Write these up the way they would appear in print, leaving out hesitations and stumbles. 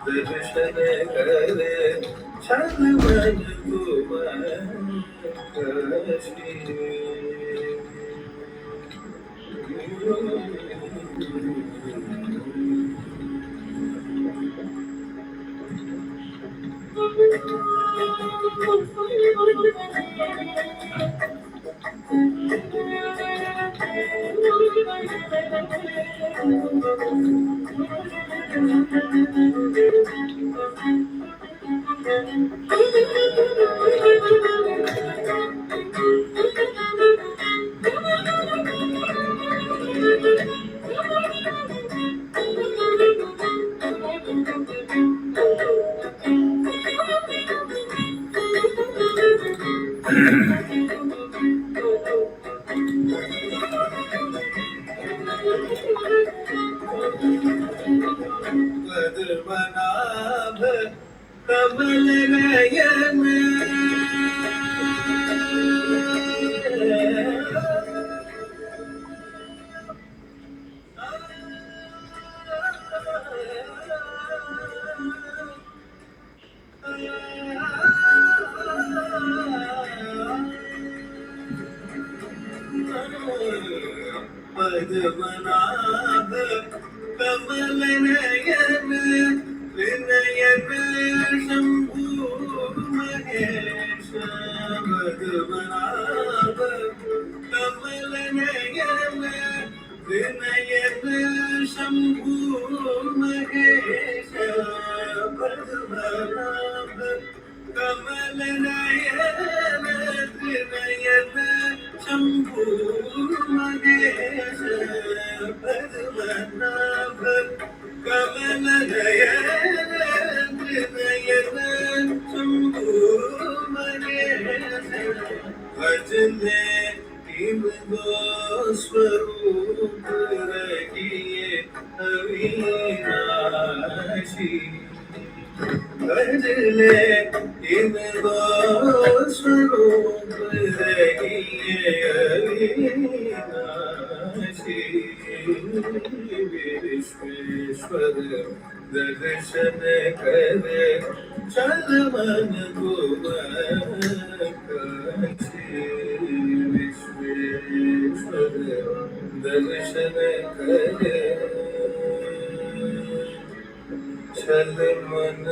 दर्शन करे छल मन पद्मनाभ कमल नयन पद्मनाभ कमल नयन विनयन शंभु महेश पद्मनाभ कमल नयन विनयन शंभु महेश पद्मनाभ कमल नयन विनयन शंभु महेश पद्मनाभ कमल नयन विनयन शंभु महेश भजने किम गो स्वरूप रहिए अविनाशी भजले इन गो स्वरूप रहिए अविनाशी विश्वेश्वर दर्शन करे चल मन काशी विश्वेश्वर दर्शन करे छल मन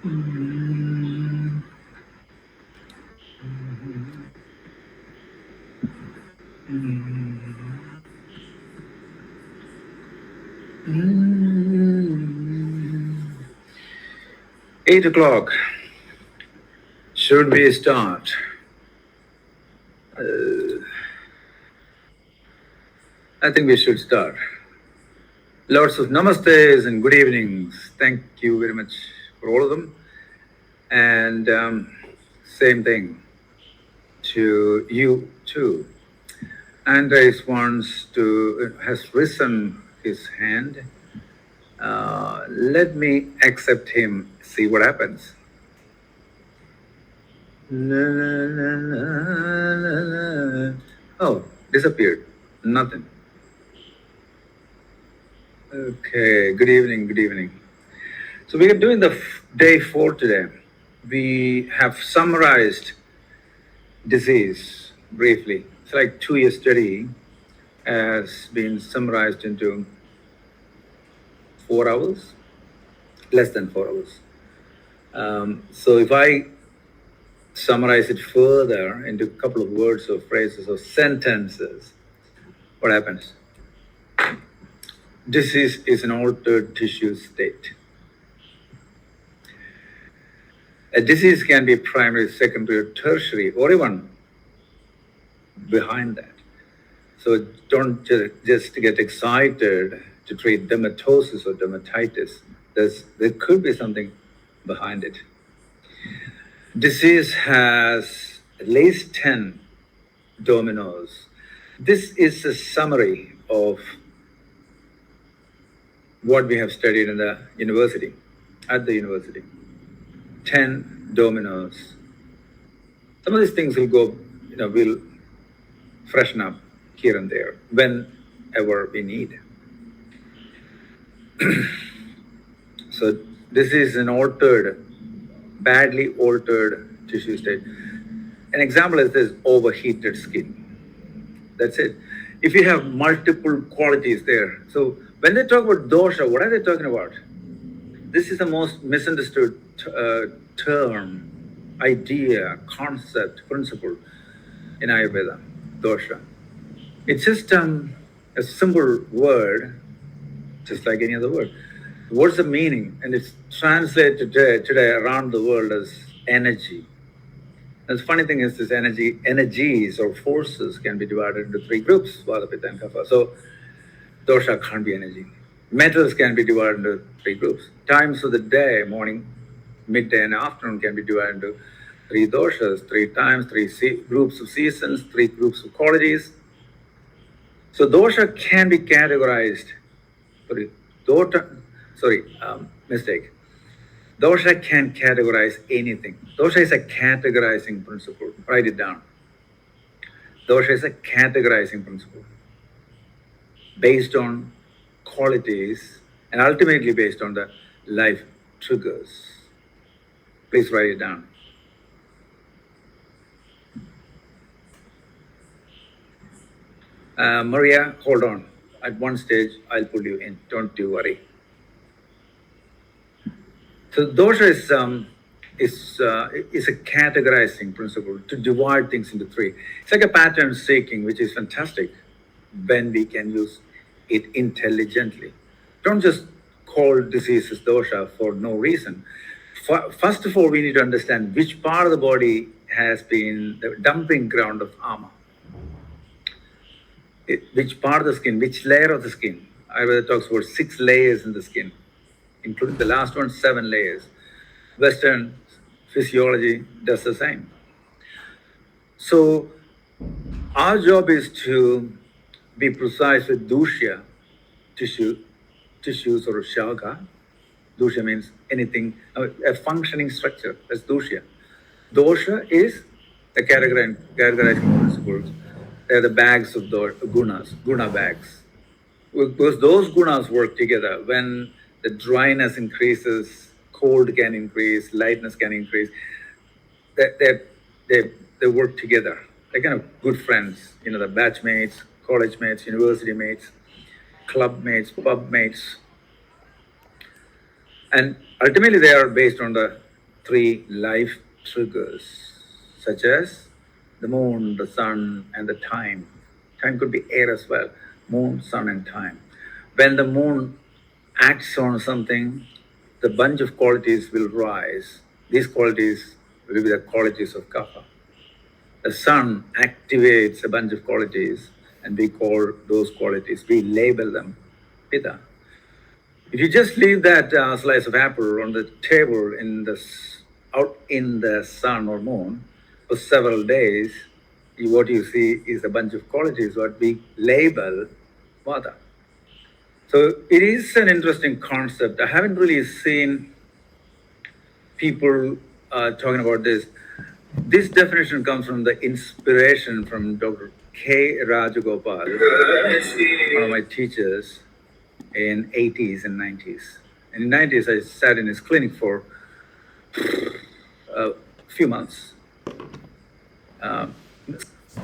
Mm. 8 o'clock. Should we start? I think we should start. Lots of namastes and good evenings. Thank you very much for all of them. And same thing to you too. Andres has risen his hand. Let me accept him, see what happens. Oh, disappeared. Nothing. Okay, good evening, good evening. So we are doing the day 4 today. We have summarized disease briefly. It's like 2 year study has been summarized into 4 hours, less than 4 hours. So if I summarize it further into a couple of words or phrases or sentences, what happens? Disease is an altered tissue state. A disease can be primary, secondary, or tertiary, or even behind that. So don't just get excited to treat dermatosis or dermatitis. There could be something behind it. Disease has at least 10 dominoes. This is a summary of what we have studied in the university, at the university. 10 dominoes. Some of these things will go, will freshen up here and there whenever we need. So this is an badly altered tissue state. An example is this overheated skin. That's it. If you have multiple qualities there. So when they talk about dosha, what are they talking about? This is the most misunderstood term, idea, concept, principle in Ayurveda, dosha. It's just a simple word, just like any other word. What's the meaning? And it's translated today around the world as energy. And the funny thing is, this energies or forces can be divided into 3 groups, Vata, Pitta, and Kapha. So dosha can't be energy. Metals can be divided into 3 groups. Times of the day, morning, midday, and afternoon can be divided into 3 doshas, 3 times, 3 groups of seasons, 3 groups of qualities. So dosha can be categorized. Mistake. Dosha can categorize anything. Dosha is a categorizing principle. Write it down. Dosha is a categorizing principle based on qualities and ultimately based on the life triggers. Please write it down. Maria, hold on. At one stage, I'll pull you in. Don't you worry. So dosha is a categorizing principle to divide things into 3. It's like a pattern seeking, which is fantastic when we can use it intelligently. Don't just call diseases dosha for no reason. First of all, we need to understand which part of the body has been the dumping ground of ama. Which part of the skin, which layer of the skin. Ayurveda talks about 6 layers in the skin, including the last one, 7 layers. Western physiology does the same. So our job is to be precise with dusha, tissues or shaka. Dusha means anything, a functioning structure. That's dusha. Dosha is the categorizing principles. They're the bags of gunas, guna bags. Because those gunas work together. When the dryness increases, cold can increase, lightness can increase. They work together. They're kind of good friends. The batch mates, college mates, university mates, club mates, pub mates. And ultimately, they are based on the three life triggers, such as the moon, the sun, and the time. Time could be air as well. Moon, sun, and time. When the moon acts on something, the bunch of qualities will rise. These qualities will be the qualities of kapha. The sun activates a bunch of qualities, and we call those qualities, we label them pitta. If you just leave that slice of apple on the table out in the sun or moon for several days, what you see is a bunch of qualities what we label vata. So it is an interesting concept. I haven't really seen people talking about this. This definition comes from the inspiration from Dr. K. Rajagopal, one of my teachers in 80s and 90s. And in 90s, I sat in his clinic for a few months.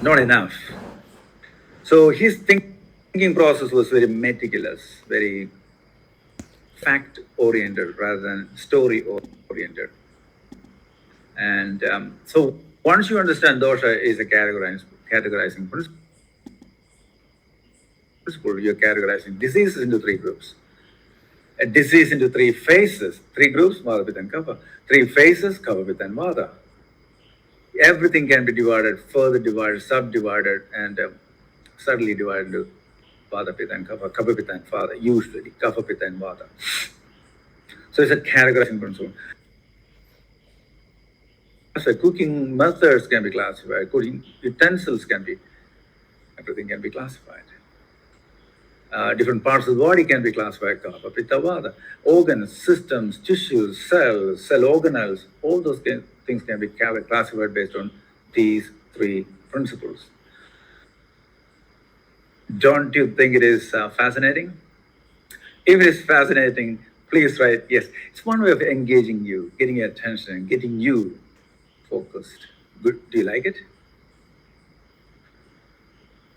Not enough. So his thinking process was very meticulous, very fact-oriented rather than story-oriented. And so once you understand dosha is a categorizing principle, you're categorizing diseases into three groups. A disease into three phases, three groups, vata, pitta, and kapha. Three phases, kapha, pitta, and vata. Everything can be divided, further divided, subdivided, and subtly divided into vata, pitta, and kapha, kapha, pitta, and vata, usually, kapha, pitta, and vata. So it's a categorizing principle. So cooking methods can be classified, cooking utensils can be, everything can be classified. Different parts of the body can be classified, kapha, pitta, vata. Organs, systems, tissues, cells, cell organelles, all those things can be classified based on these three principles. Don't you think it is fascinating? If it is fascinating, please write yes. It's one way of engaging you, getting your attention, getting you focused. Good. Do you like it?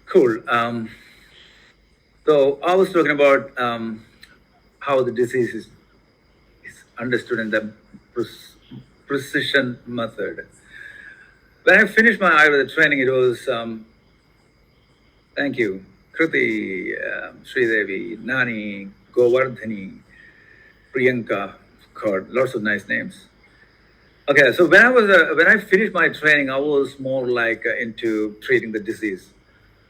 Cool. So I was talking about how the disease is understood in the precision method. When I finished my Ayurveda training, it was, thank you, Kriti, Sridevi, Nani, Govardhani, Priyanka, God, lots of nice names. Okay, so when I finished my training, I was more like into treating the disease.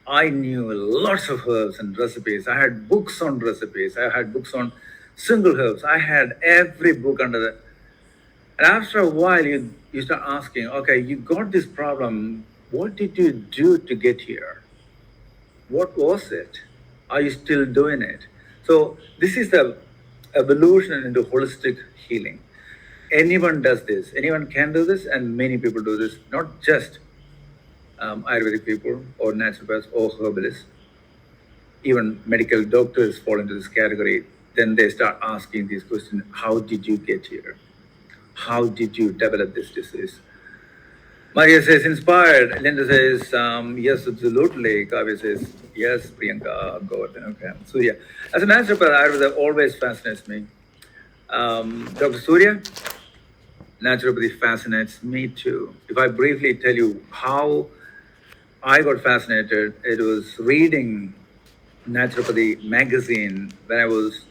I knew lots of herbs and recipes. I had books on recipes. I had books on single herbs. I had every book under the. And after a while, you start asking, okay, you got this problem. What did you do to get here? What was it? Are you still doing it? So this is the evolution into holistic healing. Anyone does this. Anyone can do this, and many people do this. Not just Ayurvedic people or naturopaths or herbalists. Even medical doctors fall into this category. Then they start asking these questions: how did you get here? How did you develop this disease? Maria says inspired. Linda says yes, absolutely. Kavya says yes. Priyanka, Govardhan. Okay. Surya. As a naturopath, Ayurveda always fascinates me. Dr. Surya, naturopathy fascinates me too. If I briefly tell you how I got fascinated, it was reading naturopathy magazine when I was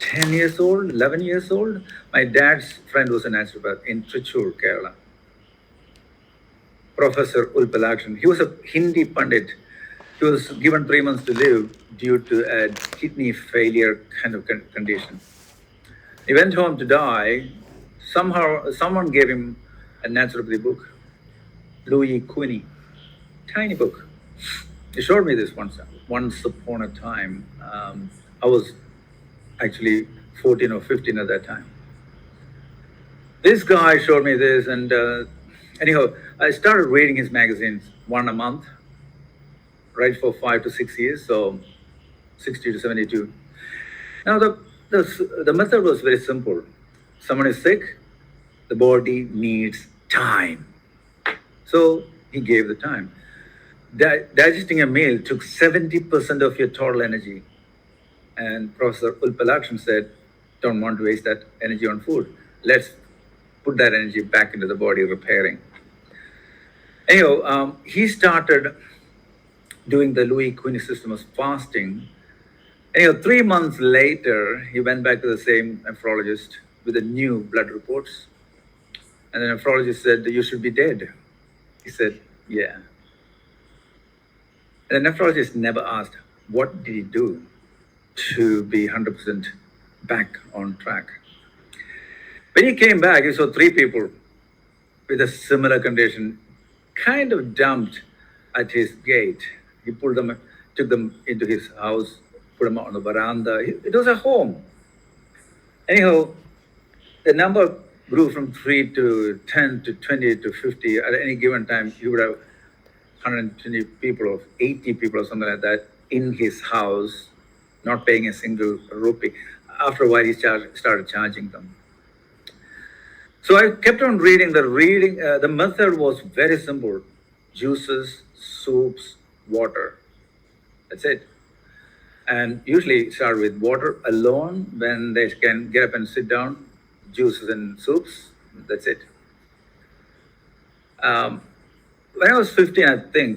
10 years old, 11 years old. My dad's friend was a naturopath in Trichur, Kerala. Professor Ulpalakshan. He was a Hindi Pandit. He was given 3 months to live due to a kidney failure kind of condition. He went home to die. Somehow, someone gave him a naturopathy book, Louis Quiney, tiny book. He showed me this once upon a time. I was actually 14 or 15 at that time. This guy showed me this, and anyhow, I started reading his magazines one a month, right, for 5 to 6 years, so 60 to 72. Now, the method was very simple. Someone is sick, the body needs time. So he gave the time. Digesting a meal took 70% of your total energy. And Professor Ulpalakshan said, don't want to waste that energy on food. Let's put that energy back into the body, repairing. Anyhow, he started doing the Louis Quinn system of fasting. Anyhow, 3 months later, he went back to the same nephrologist with the new blood reports. And the nephrologist said, "You should be dead." He said, "Yeah." And the nephrologist never asked, what did he do to be 100% back on track? When he came back, he saw 3 people with a similar condition kind of dumped at his gate. He pulled them, took them into his house, put them on the veranda. It was a home. Anyhow, the number grew from 3 to 10 to 20 to 50. At any given time, he would have 120 people or 80 people or something like that in his house, not paying a single rupee. After a while, he started charging them. So I kept on reading. The method was very simple: juices, soups, water. That's it. And usually start with water alone. When they can get up and sit down, juices and soups. That's it. When I was 15, I think,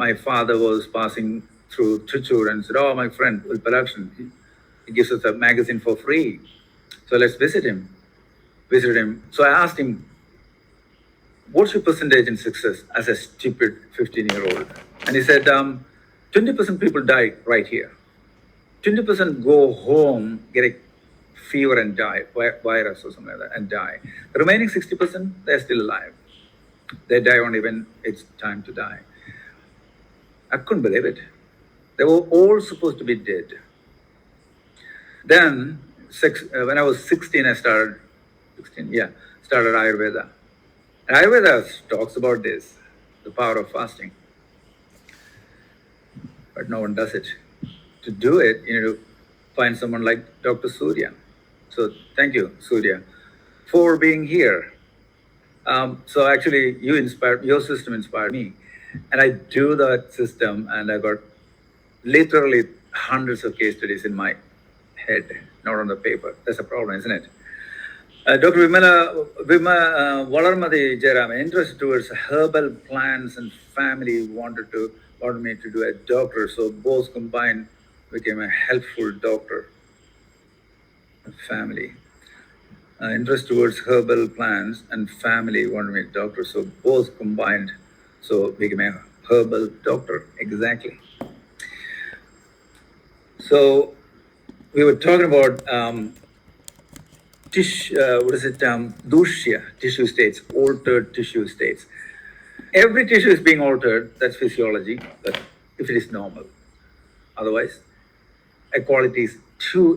my father was passing through Trichur and said, "Oh, my friend, Ulpalakshan, he gives us a magazine for free. So let's visit him." So I asked him, "What's your percentage in success as a stupid 15-year-old?" And he said, 20% people die right here. 20% go home, get a fever and die, virus or something like that, and die. The remaining 60%, they're still alive. They die only when it's time to die. I couldn't believe it. They were all supposed to be dead. Then, when I was 16, I started Ayurveda. And Ayurveda talks about this, the power of fasting. But no one does it. To do it, you need to find someone like Dr. Surya. So thank you, Surya, for being here. So actually, your system inspired me. And I do that system, and I got literally hundreds of case studies in my head, not on the paper. That's a problem, isn't it? Dr. Valarmadi Jairam, interest towards herbal plants and family, wanted me to do a doctor. So both combined became a helpful doctor. Family. Interest towards herbal plants and family wanted me a doctor. So both combined, so became a herbal doctor. Exactly. So we were talking about dushya, tissue states, altered tissue states. Every tissue is being altered, that's physiology, but if it is normal. Otherwise, a quality is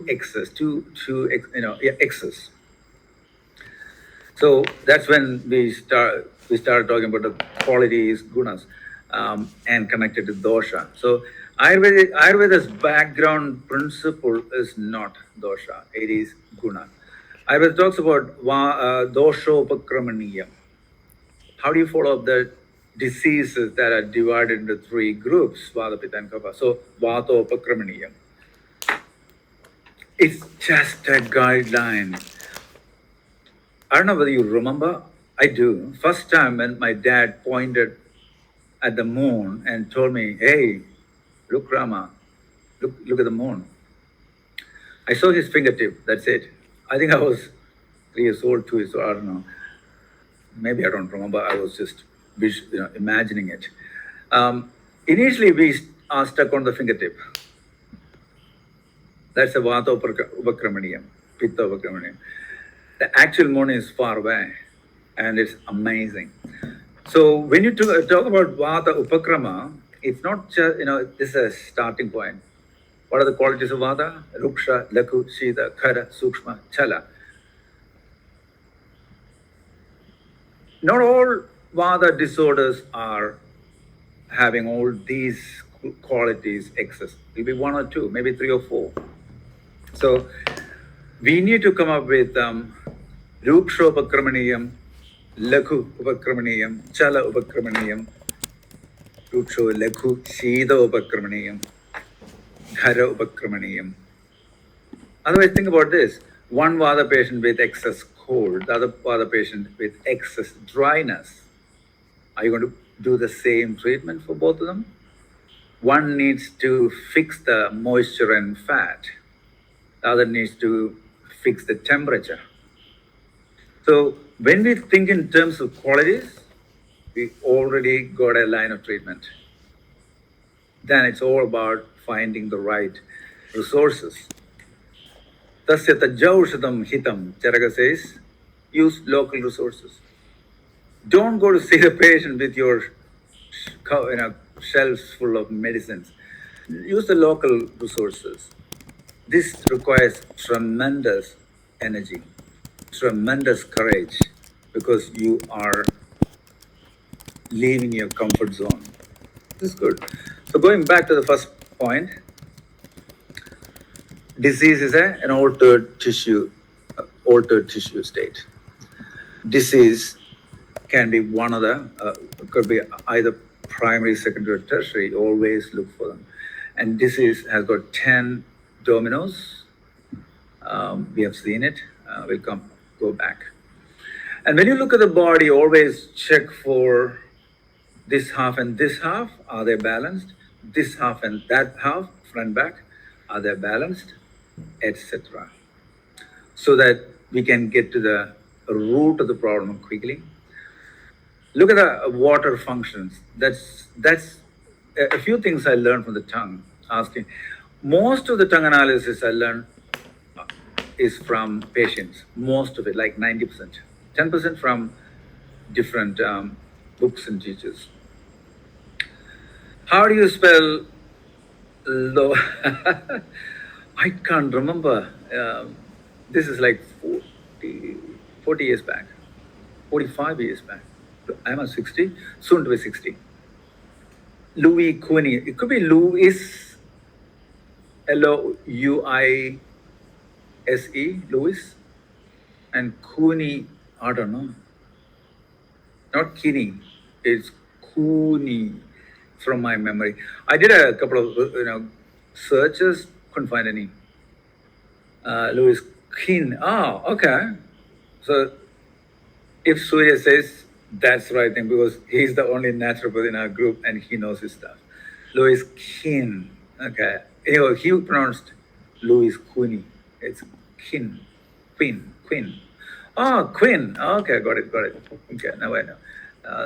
excess. So that's when we started talking about the qualities, gunas, and connected to dosha. So Ayurveda's background principle is not dosha, it is guna. Ayurveda talks about doshopakramaniyam. How do you follow up the diseases that are divided into 3 groups, Vata, Pitta, and Kapha? So Vatopakramaniyam. It's just a guideline. I don't know whether you remember. I do. First time when my dad pointed at the moon and told me, "Hey, look, Rama, look at the moon." I saw his fingertip. That's it. I think I was 3 years old, 2 years old. I don't know. Maybe I don't remember. I was just imagining it. Initially, we are stuck on the fingertip. That's a Vata Upakramaniyam, Pitta Upakramaniyam. The actual moon is far away, and it's amazing. So when you talk about Vata Upakrama, it's not just, this is a starting point. What are the qualities of Vata? Ruksha, Laku, Shita, Khara, Sukshma, Chala. Not all Vata disorders are having all these qualities excess. Maybe 1 or 2, maybe 3 or 4. So we need to come up with Ruksha Upakramaniyam, Lakhu Upakramaniyam, Chala Upakramaniyam, Ruksha, Lakhu, Shita Upakramaniyam, Khara Upakramaniyam. Otherwise, think about this. one Vata patient with excess cold, the other Vata patient with excess dryness. Are you going to do the same treatment for both of them? One needs to fix the moisture and fat. The other needs to fix the temperature. So when we think in terms of qualities, we already got a line of treatment. Then it's all about finding the right resources. Tasya tajaushadam hitam, Charaka says, use local resources. Don't go to see the patient with your shelves full of medicines. Use the local resources. This requires tremendous energy, tremendous courage, because you are leaving your comfort zone. This is good. So going back to the first point, disease is an altered tissue state. Disease can be one of the, could be either primary, secondary, or tertiary. Always look for them. And disease has got 10 dominoes. We have seen it. We'll go back. And when you look at the body, always check for this half and this half. Are they balanced? This half and that half, front, back, are they balanced? Etc. So that we can get to the root of the problem quickly. Look at the water functions. That's a few things I learned from the tongue. Asking, most of the tongue analysis I learned is from patients. Most of it, like 90%, 10% from different books and teachers. How do you spell low? I can't remember. This is like 40 years back, 45 years back. I'm at 60, soon to be 60. Louis Cooney. It could be Louis, Louise, Louis, and Cooney, I don't know. Not Kinney, it's Cooney from my memory. I did a couple of searches, couldn't find any. Louis Keane. Oh, okay. So if Surya says that's the right thing, because he's the only naturopath in our group and he knows his stuff. Louis Keane. Okay. Anyway, he pronounced Louis Cooney. It's Quinn. Oh, Quinn. Okay, got it. Okay, now I know.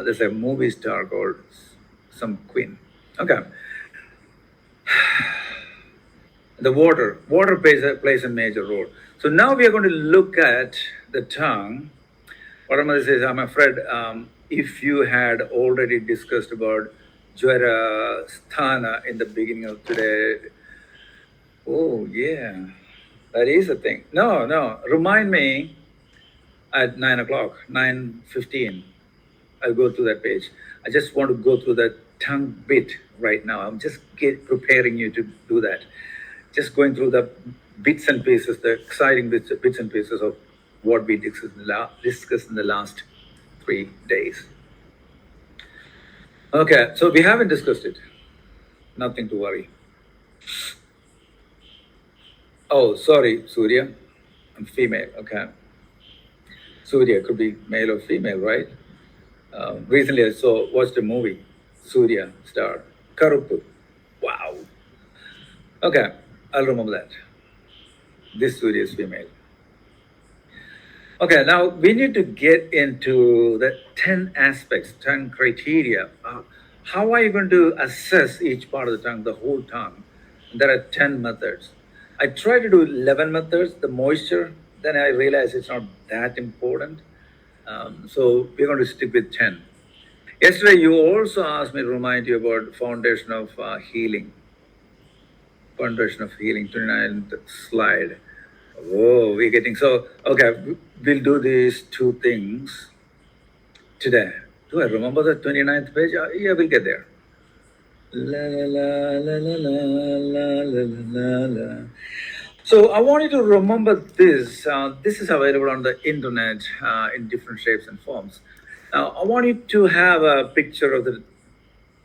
There's a movie star called some Quinn. Okay. The water plays a major role. So now we are going to look at the tongue. Paramada says, I'm afraid if you had already discussed about Jwara Sthana in the beginning of today, oh yeah, that is a thing. No, remind me at 9 o'clock, 9:15. I'll go through that page. I just want to go through that tongue bit right now. I'm just preparing you to do that. Just going through the bits and pieces, the exciting bits and pieces of what we discussed in the last 3 days. Okay, so we haven't discussed it. Nothing to worry. Oh, sorry, Surya. I'm female. Okay. Surya could be male or female, right? Recently I watched a movie, Surya starred. Karuppu. Wow. Okay, I'll remember that. This Surya is female. Okay, now we need to get into the 10 aspects, 10 criteria. How are you going to assess each part of the tongue, the whole tongue? There are 10 methods. I tried to do 11 methods, the moisture, then I realized it's not that important. So we're going to stick with 10. Yesterday, you also asked me to remind you about foundation of healing. Foundation of healing, 29th slide. Oh, we're getting so okay. We'll do these two things today. Do I remember the 29th page? Yeah, we'll get there. La la la la la la la la. So I want you to remember this. This is available on the internet in different shapes and forms. Now I want you to have a picture of the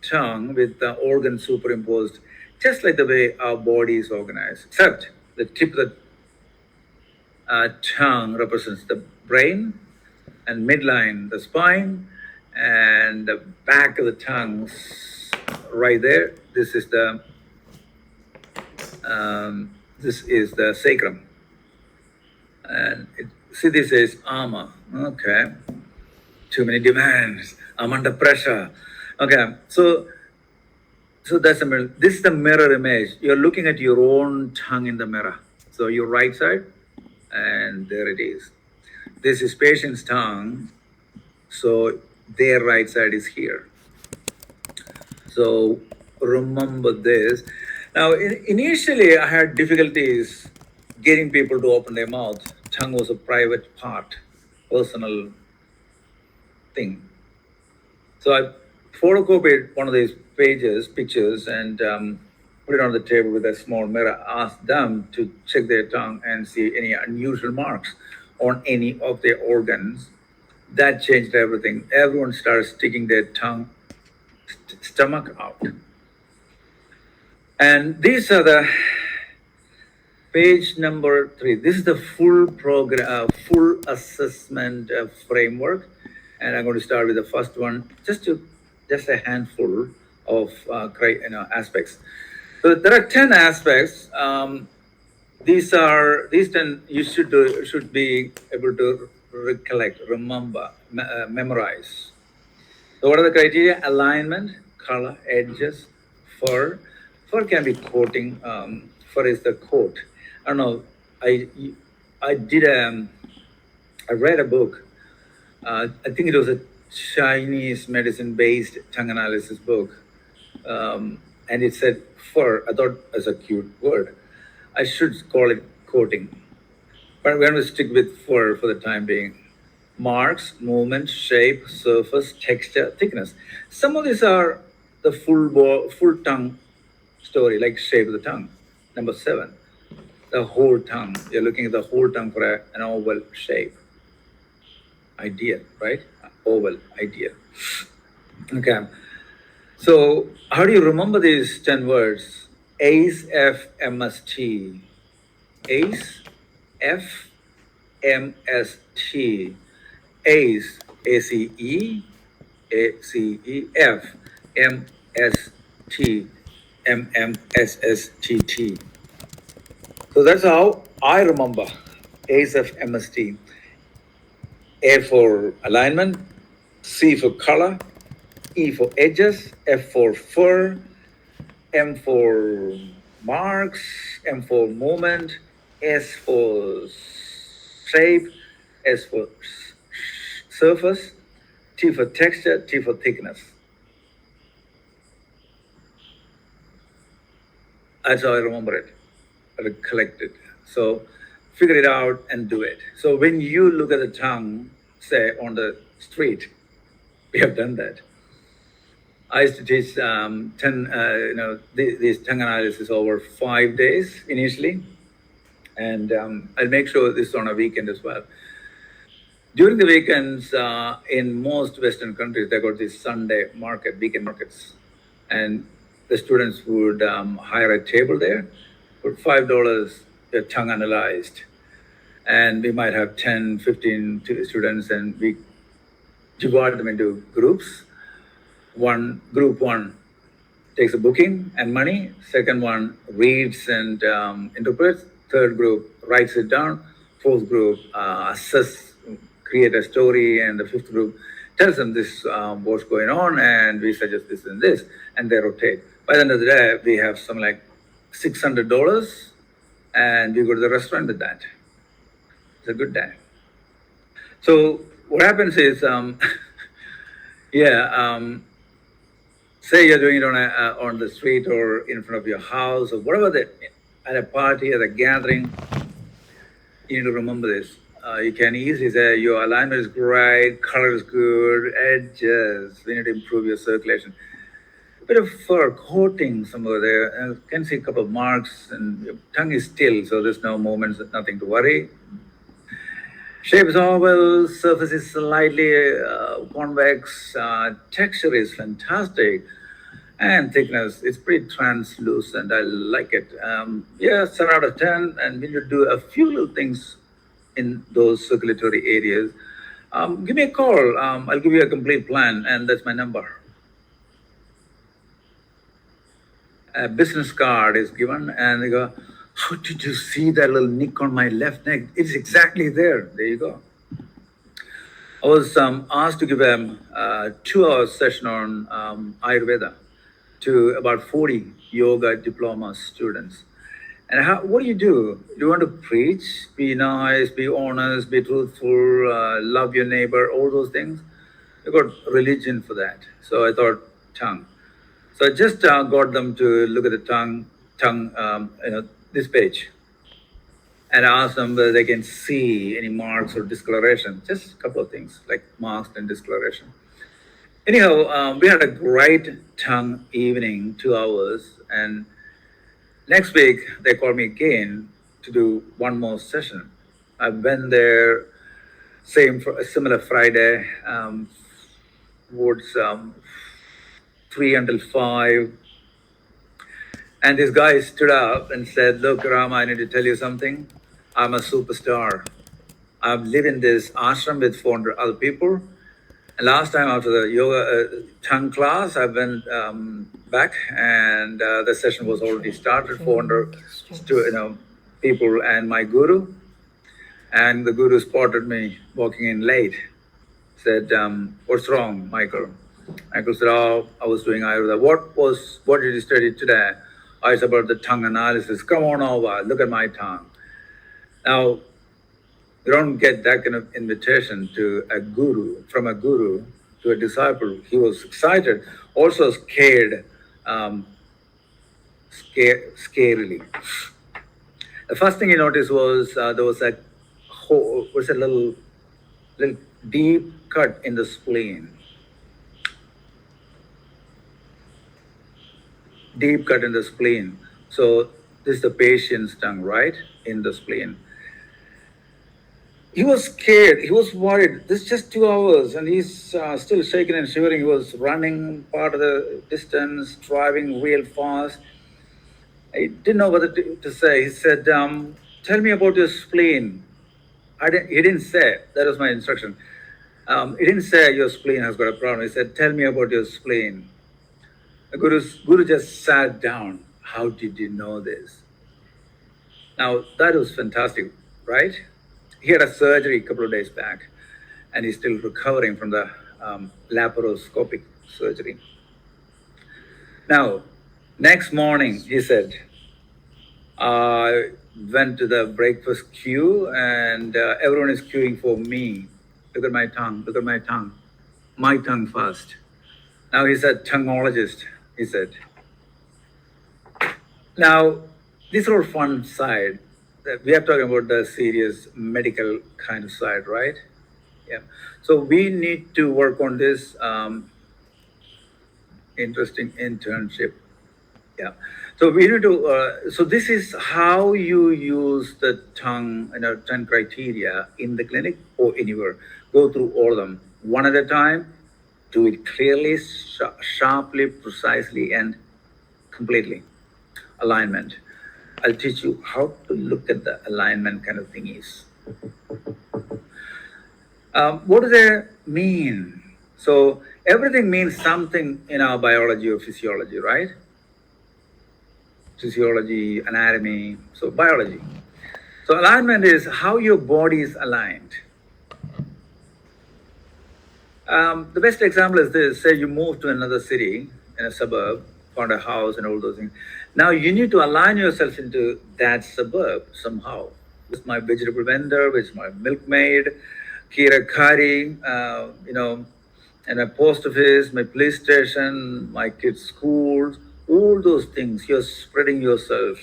tongue with the organs superimposed, just like the way our body is organized, except the tip of the tongue represents the brain, and midline the spine, and the back of the tongue right there. This is the sacrum, and see, this is armor. Okay, too many demands. I'm under pressure. Okay, so that's the mirror. This is the mirror image. You're looking at your own tongue in the mirror. So your right side, and there it is. This is patient's tongue. So their right side is here. So remember this. Now, initially, I had difficulties getting people to open their mouth. Tongue was a private part, personal thing. So I photocopied one of these pictures, and put it on the table with a small mirror. Asked them to check their tongue and see any unusual marks on any of their organs. That changed everything. Everyone started sticking their tongue, stomach out. And these are the page number 3. This is the full program, full assessment framework. And I'm going to start with the first one, just a handful of aspects. So there are 10 aspects. These 10 you should be able to recollect, remember, memorize. So what are the criteria? Alignment, color, edges, fur. Fur can be coating. Fur is the coat. I don't know. I read a book. I think it was a Chinese medicine-based tongue analysis book, and it said fur. I thought it was a cute word. I should call it coating, but we're going to stick with fur for the time being. Marks, movement, shape, surface, texture, thickness. Some of these are the full tongue story, like shape of the tongue. Number 7, the whole tongue. You're looking at the whole tongue for an oval shape. Ideal, right? Oval, ideal. Okay. So how do you remember these 10 words? ACE, F, MST. ACE, F, MST. ACE, ACE, ACE, F, MST, MMSSTT. So that's how I remember ACE, F, MST. A for alignment, C for color, E for edges, F for fur, M for marks, M for movement, S for shape, S for surface, T for texture, T for thickness. That's how I remember it. I collect it. So figure it out and do it. So when you look at the tongue, say on the street, we have done that. I used to teach 10, these tongue analysis over 5 days initially, and I'll make sure this is on a weekend as well. During the weekends, in most Western countries, they got this Sunday market, weekend markets, and the students would hire a table there, put $5, their tongue analyzed, and we might have 10, 15 students, and we divide them into groups. Group one takes a booking and money. Second one reads and interprets. Third group writes it down. Fourth group assess, create a story, and the fifth group tells them this what's going on, and we suggest this and this, and they rotate. By the end of the day, we have something like $600, and we go to the restaurant with that. It's a good day. So what happens is, say you're doing it on the street or in front of your house or whatever, at a party, at a gathering, you need to remember this. You can easily say your alignment is great, color is good, edges, we need to improve your circulation. A bit of fur coating somewhere there. You can see a couple of marks, and your tongue is still, so there's no movements, nothing to worry. Shape is oval, surface is slightly convex, texture is fantastic, and thickness, it's pretty translucent. I like it. 7 out of 10, and when you do a few little things in those circulatory areas, give me a call. I'll give you a complete plan, and that's my number. A business card is given, and they go, "How did you see that little nick on my left neck? It's exactly there." There you go. I was asked to give a 2 hour session on Ayurveda to about 40 yoga diploma students. And what do? Do you want to preach, be nice, be honest, be truthful, love your neighbor, all those things? I got religion for that. So I thought tongue. So I just got them to look at the tongue, this page, and asked them whether they can see any marks or discoloration. Just a couple of things like marks and discoloration. Anyhow, we had a great tongue evening, 2 hours, and next week they called me again to do one more session. I went there, same for a similar Friday, towards 3 until 5. And this guy stood up and said, "Look, Ram, I need to tell you something. I'm a superstar. I live in this ashram with 400 other people. And last time after the yoga tongue class, I went back, and the session was already started. 400 people and my guru. And the guru spotted me walking in late. Said, "What's wrong, Michael?" Michael said, "Oh, I was doing Ayurveda. What did you study today?" I said, "About the tongue analysis." "Come on over, look at my tongue." Now, you don't get that kind of invitation to a guru, from a guru to a disciple. He was excited, also scared, scarily. The first thing he noticed was there was a little deep cut in the spleen. Deep cut in the spleen. So this is the patient's tongue, right? In the spleen. He was scared. He was worried. This is just 2 hours, and he's still shaking and shivering. He was running part of the distance, driving real fast. I didn't know what to say. He said, "Tell me about your spleen." He didn't say. That was my instruction. He didn't say your spleen has got a problem. He said, "Tell me about your spleen." The guru just sat down. "How did you know this?" Now, that was fantastic, right? He had a surgery a couple of days back, and he's still recovering from the laparoscopic surgery. Now, next morning, he said, I went to the breakfast queue, and everyone is queuing for me. Look at my tongue, look at my tongue. My tongue first. Now he's a tongueologist, he said. Now, this is our fun side. We are talking about the serious medical kind of side, right? Yeah. So we need to work on this interesting internship. Yeah. So we need to. So this is how you use the tongue, 10 criteria in the clinic or anywhere. Go through all of them one at a time. Do it clearly, sharply, precisely, and completely. Alignment. I'll teach you how to look at the alignment kind of thingies. What do they mean? So everything means something in our biology or physiology, right? Physiology, anatomy, so biology. So alignment is how your body is aligned. The best example is this: say you move to another city, in a suburb, found a house and all those things. Now you need to align yourself into that suburb somehow. This is my vegetable vendor, which is my milkmaid, Kira Kari, and my post office, my police station, my kids' schools, all those things. You're spreading yourself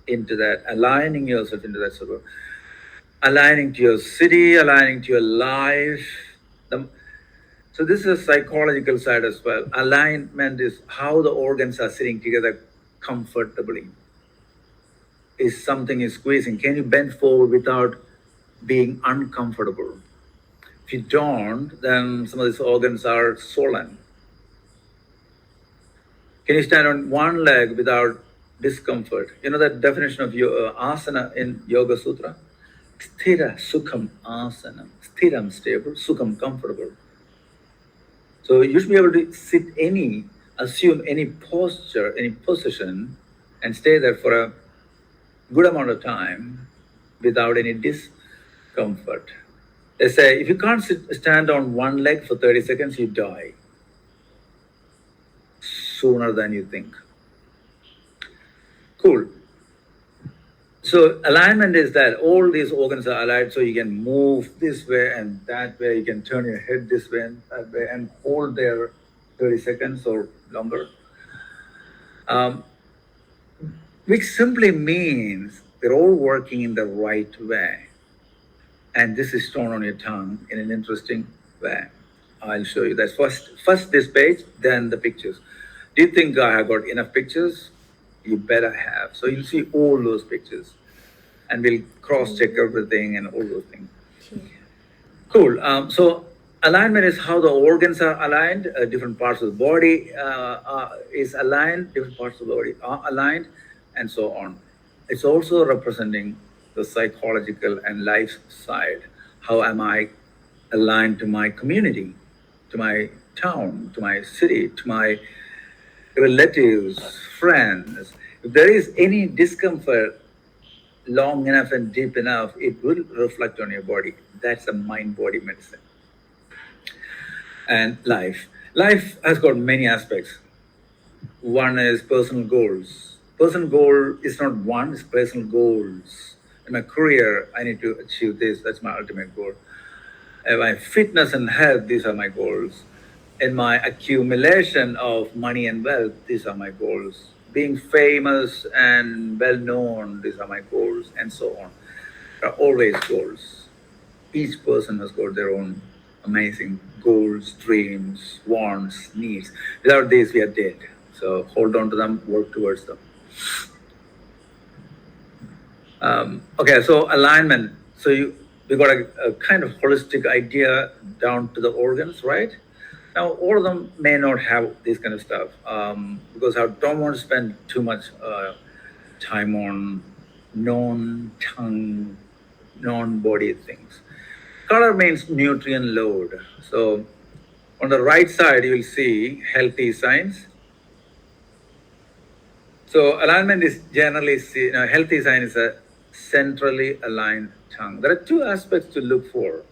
into that, aligning yourself into that suburb, aligning to your city, aligning to your life. So this is a psychological side as well. Alignment is how the organs are sitting together comfortably. Is something is squeezing? Can you bend forward without being uncomfortable? If you don't, then some of these organs are swollen. Can you stand on one leg without discomfort? You know that definition of asana in Yoga Sutra? Sthira Sukham Asanam. Sthiram stable, Sukham comfortable. So you should be able to assume any posture, any position, and stay there for a good amount of time without any discomfort. They say if you can't stand on one leg for 30 seconds, you die sooner than you think. Cool. So alignment is that all these organs are aligned, so you can move this way and that way. You can turn your head this way and that way, and hold there 30 seconds or longer. Which simply means they're all working in the right way. And this is shown on your tongue in an interesting way. I'll show you that. First this page, then the pictures. Do you think I have got enough pictures? You better have. So you'll see all those pictures. And we'll cross-check everything and all those things. Cool. So alignment is how the organs are aligned, different parts of the body is aligned, different parts of the body are aligned, and so on. It's also representing the psychological and life side. How am I aligned to my community, to my town, to my city, to my relatives, friends? If there is any discomfort long enough and deep enough, it will reflect on your body. That's a mind-body medicine. And life. Life has got many aspects. One is personal goals. Personal goal is not one, it's personal goals. In my career, I need to achieve this. That's my ultimate goal. In my fitness and health, these are my goals. In my accumulation of money and wealth, these are my goals. Being famous and well known, these are my goals, and so on. There are always goals. Each person has got their own amazing goals, dreams, wants, needs. Without these, we are dead. So hold on to them, work towards them. Okay, so alignment. So we got a kind of holistic idea down to the organs, right? Now, all of them may not have this kind of stuff because I don't want to spend too much time on non-tongue, non-body things. Color means nutrient load. So on the right side, you will see healthy signs. So alignment is generally seen, healthy sign is a centrally aligned tongue. There are two aspects to look for.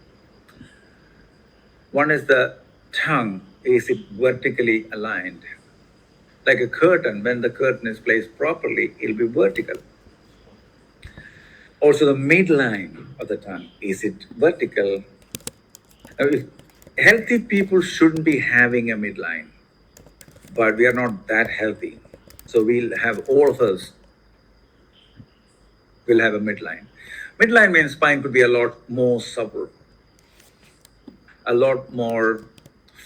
One is the tongue, is it vertically aligned? Like a curtain, when the curtain is placed properly, it'll be vertical. Also the midline of the tongue, is it vertical? Now, healthy people shouldn't be having a midline, but we are not that healthy. So we'll have, all of us will have a midline. Midline means spine could be a lot more supple, a lot more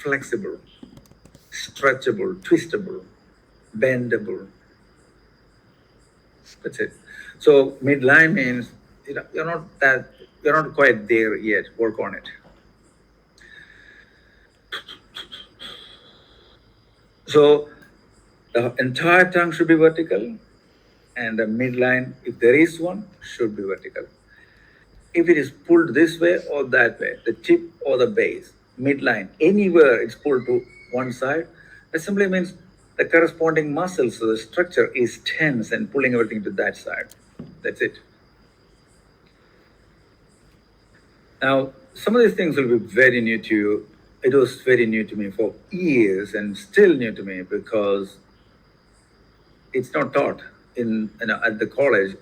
flexible, stretchable, twistable, bendable. That's it. So midline means you're not quite there yet. Work on it. So the entire tongue should be vertical, and the midline, if there is one, should be vertical. If it is pulled this way or that way, the tip or the base, midline, anywhere it's pulled to one side, that simply means the corresponding muscles, so the structure is tense and pulling everything to that side. That's it. Now, some of these things will be very new to you. It was very new to me for years and still new to me because it's not taught at the college,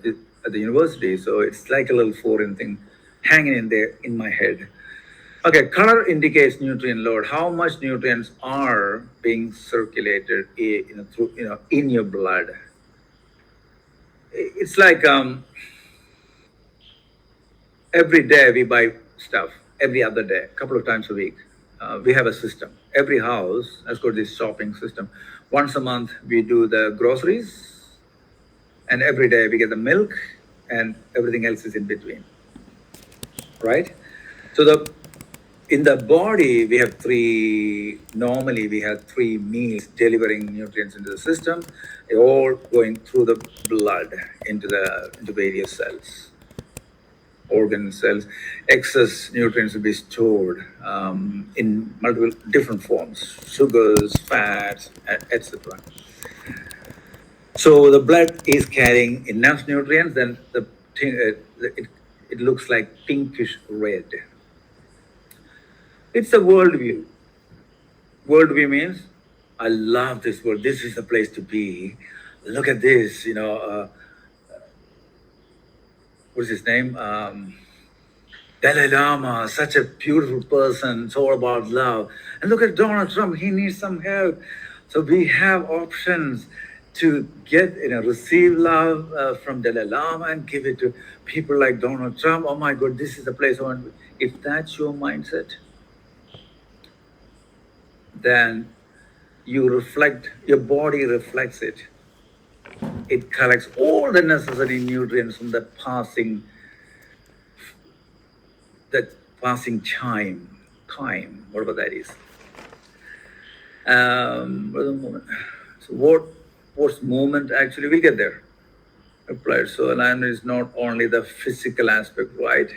at the university. So it's like a little foreign thing hanging in there in my head. Okay, color indicates nutrient load. How much nutrients are being circulated in your blood? It's like every day we buy stuff. Every other day, a couple of times a week, we have a system. Every house has got this shopping system. Once a month we do the groceries, and every day we get the milk, and everything else is in between. Right? So in the body, we have normally we have three meals delivering nutrients into the system. They're all going through the blood into various cells. organ cells. Excess nutrients will be stored in multiple different forms, sugars, fats, etc. So the blood is carrying enough nutrients, then it looks like pinkish red. It's a worldview. Worldview means, I love this world. This is the place to be. Look at this, what's his name? Dalai Lama, such a beautiful person. It's all about love. And look at Donald Trump. He needs some help. So we have options to get, receive love from Dalai Lama and give it to people like Donald Trump. Oh my God, this is the place I want to be. If that's your mindset, then your body reflects it. It collects all the necessary nutrients from that passing time, whatever that is. So what's movement actually? We'll get there. Applied. So alignment is not only the physical aspect, right?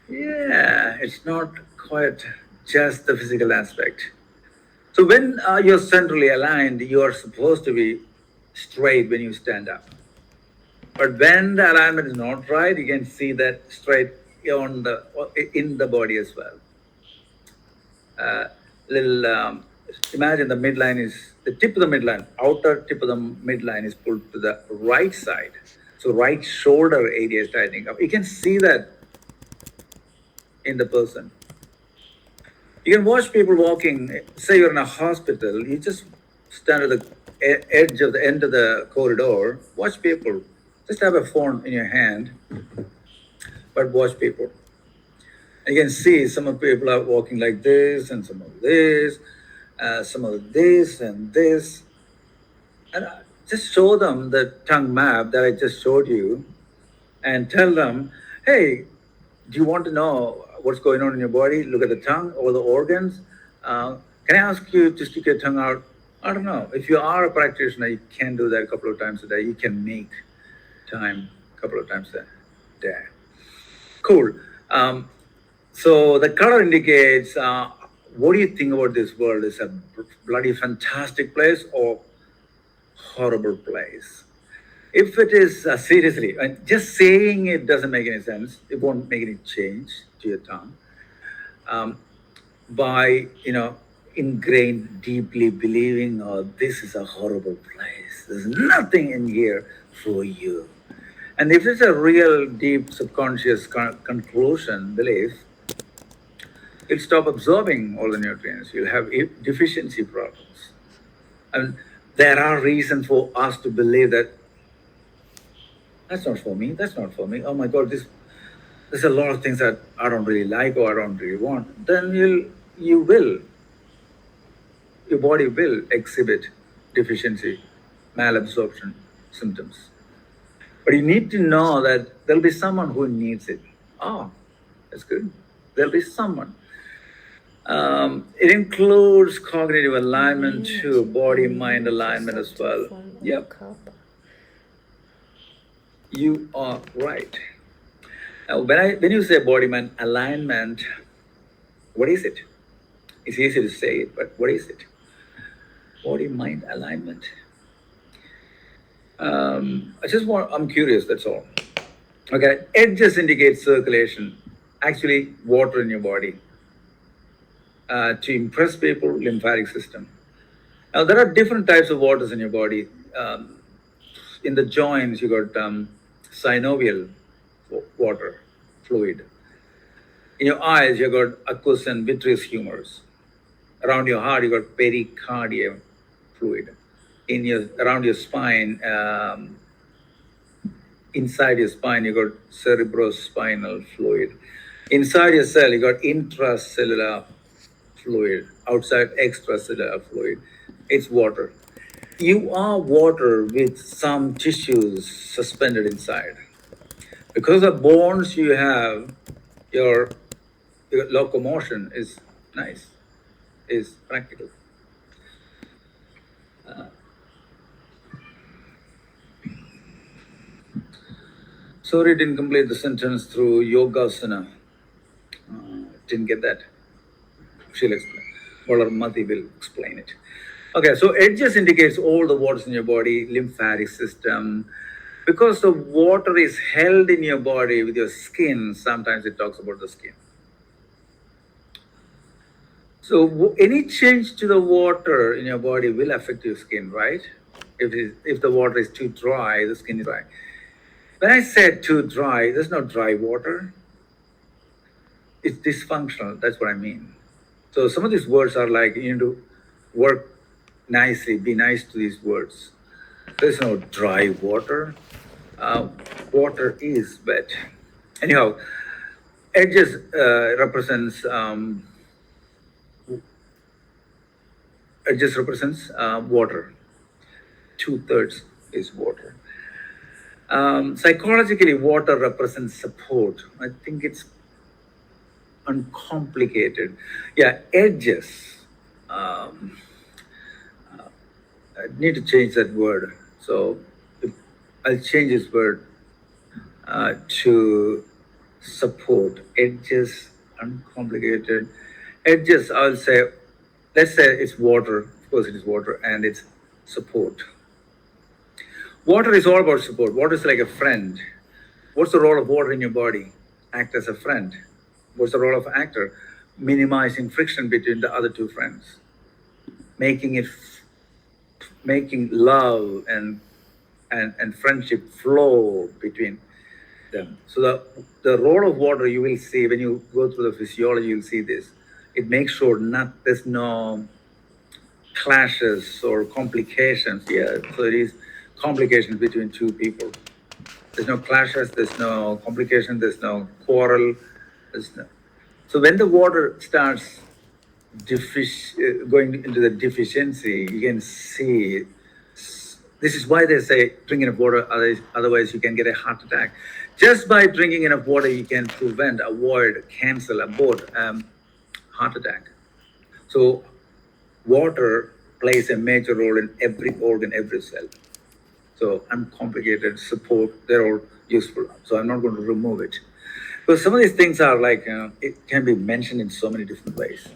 Yeah, it's not quite just the physical aspect. So when you're centrally aligned, you are supposed to be straight when you stand up. But when the alignment is not right, you can see that straight in the body as well. Little imagine the midline is the tip of the midline, outer tip of the midline is pulled to the right side. So right shoulder area is tightening up. You can see that in the person. You can watch people walking. Say you're in a hospital, you just stand at the edge of the end of the corridor. Watch people. Just have a phone in your hand, but watch people. And you can see some of people are walking like this, and some of this, some of this, and this. And just show them the tongue map that I just showed you, and tell them, hey, do you want to know what's going on in your body? Look at the tongue or the organs. Can I ask you to stick your tongue out? I don't know. If you are a practitioner, you can do that a couple of times a day. You can make time a couple of times a day. Cool. So the color indicates what do you think about this world? Is a bloody fantastic place or horrible place? If it is seriously, and just saying it doesn't make any sense, it won't make any change to your tongue. By ingrained, deeply believing, oh, this is a horrible place. There's nothing in here for you. And if it's a real, deep, subconscious conclusion, belief, you'll stop absorbing all the nutrients. You'll have deficiency problems. And there are reasons for us to believe that that's not for me. That's not for me. Oh my God, there's a lot of things that I don't really like or I don't really want. Then your body will exhibit deficiency, malabsorption symptoms. But you need to know that there'll be someone who needs it. Oh, that's good. There'll be someone. It includes cognitive alignment too, body-mind alignment as well. Yep. You are right. Now, when you say body-mind alignment, what is it? It's easy to say it, but what is it? Body-mind alignment. I'm curious, that's all. Okay, edges indicate circulation, actually water in your body. To impress people, lymphatic system. Now, there are different types of waters in your body. In the joints, you got synovial water, fluid. In your eyes, you got aqueous and vitreous humors. Around your heart, you got pericardial fluid. Around your spine, inside your spine, you got cerebrospinal fluid. Inside your cell, you got intracellular fluid. Outside, extracellular fluid. It's water. You are water with some tissues suspended inside. Because of bones you have, your locomotion is nice, is practical. Sorry, didn't complete the sentence through yogasana. Didn't get that. She'll explain. Or Mati will explain it. Okay, so edges indicates all the waters in your body, lymphatic system. Because the water is held in your body with your skin, sometimes it talks about the skin. So any change to the water in your body will affect your skin, right? If the water is too dry, the skin is dry. When I said too dry, there's no dry water. It's dysfunctional. That's what I mean. So some of these words are like you need to work nicely, be nice to these words. There's no dry water. Water is wet. Anyhow, edges represents water. 2/3 is water. Psychologically, water represents support. I think it's uncomplicated. Yeah, edges. I need to change that word. So I'll change this word to support. Edges, uncomplicated. Edges, I'll say, let's say it's water. Of course, it is water, and it's support. Water is all about support. Water is like a friend. What's the role of water in your body? Act as a friend. What's the role of actor? Minimizing friction between the other two friends, making love and friendship flow between them. So the role of water, you will see when you go through the physiology, you'll see this. It makes sure there's no clashes or complications here. So it is complications between two people. There's no clashes, there's no complication, there's no quarrel. So when the water starts going into the deficiency, you can see. This is why they say drink enough water, otherwise you can get a heart attack. Just by drinking enough water, you can avoid, cancel, abort heart attack. So water plays a major role in every organ, every cell. So uncomplicated support, they're all useful. So I'm not going to remove it. But some of these things are like, it can be mentioned in so many different ways.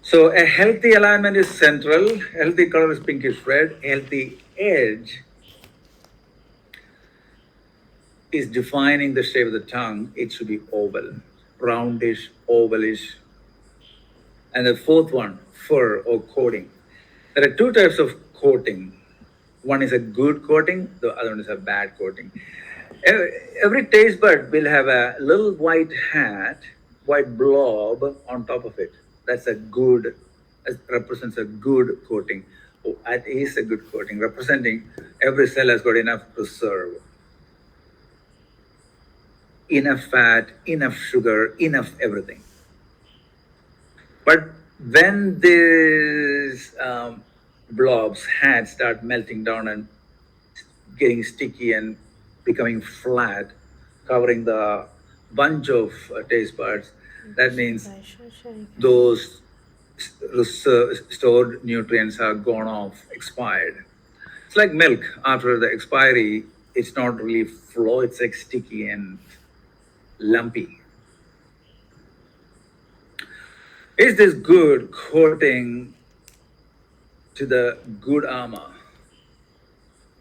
So a healthy alignment is central, healthy color is pinkish red, healthy edge is defining the shape of the tongue. It should be oval, roundish, ovalish. And the fourth one, fur or coating. There are two types of coating. One is a good coating, the other one is a bad coating. Every taste bud will have a little white blob on top of it. That's a good, it represents a good coating. Oh, that is a good coating, representing every cell has got enough reserve, enough fat, enough sugar, enough everything. But when these blobs start melting down and getting sticky and becoming flat, covering the bunch of taste buds, that means those stored nutrients are gone off, expired. It's like milk. After the expiry, it's not really flow, it's like sticky and lumpy. Is this good coating to the good armor?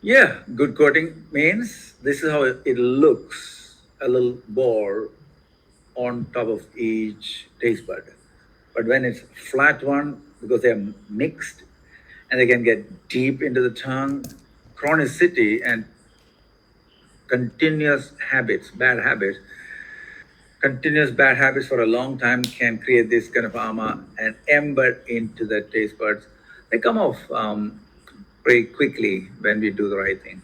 Yeah, good coating means this is how it looks, a little ball on top of each taste bud. But when it's flat one, because they're mixed and they can get deep into the tongue, chronicity and continuous bad habits for a long time can create this kind of armor and embed into the taste buds. They come off pretty quickly when we do the right thing.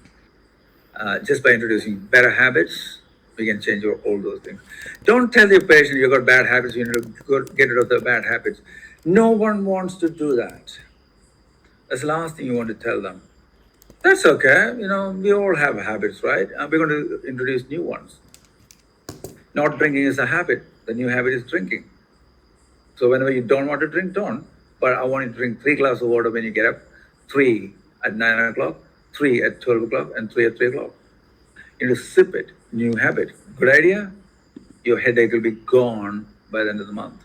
Just by introducing better habits, we can change all those things. Don't tell your patient you got bad habits, you need to get rid of the bad habits. No one wants to do that. That's the last thing you want to tell them. That's okay. We all have habits, right? We're going to introduce new ones. Not drinking is a habit. The new habit is drinking. So whenever you don't want to drink, don't. But I want you to drink 3 glasses of water when you get up, 3 at 9 o'clock, 3 at 12 o'clock, and 3 at 3 o'clock. You need to sip it. New habit. Good idea? Your headache will be gone by the end of the month.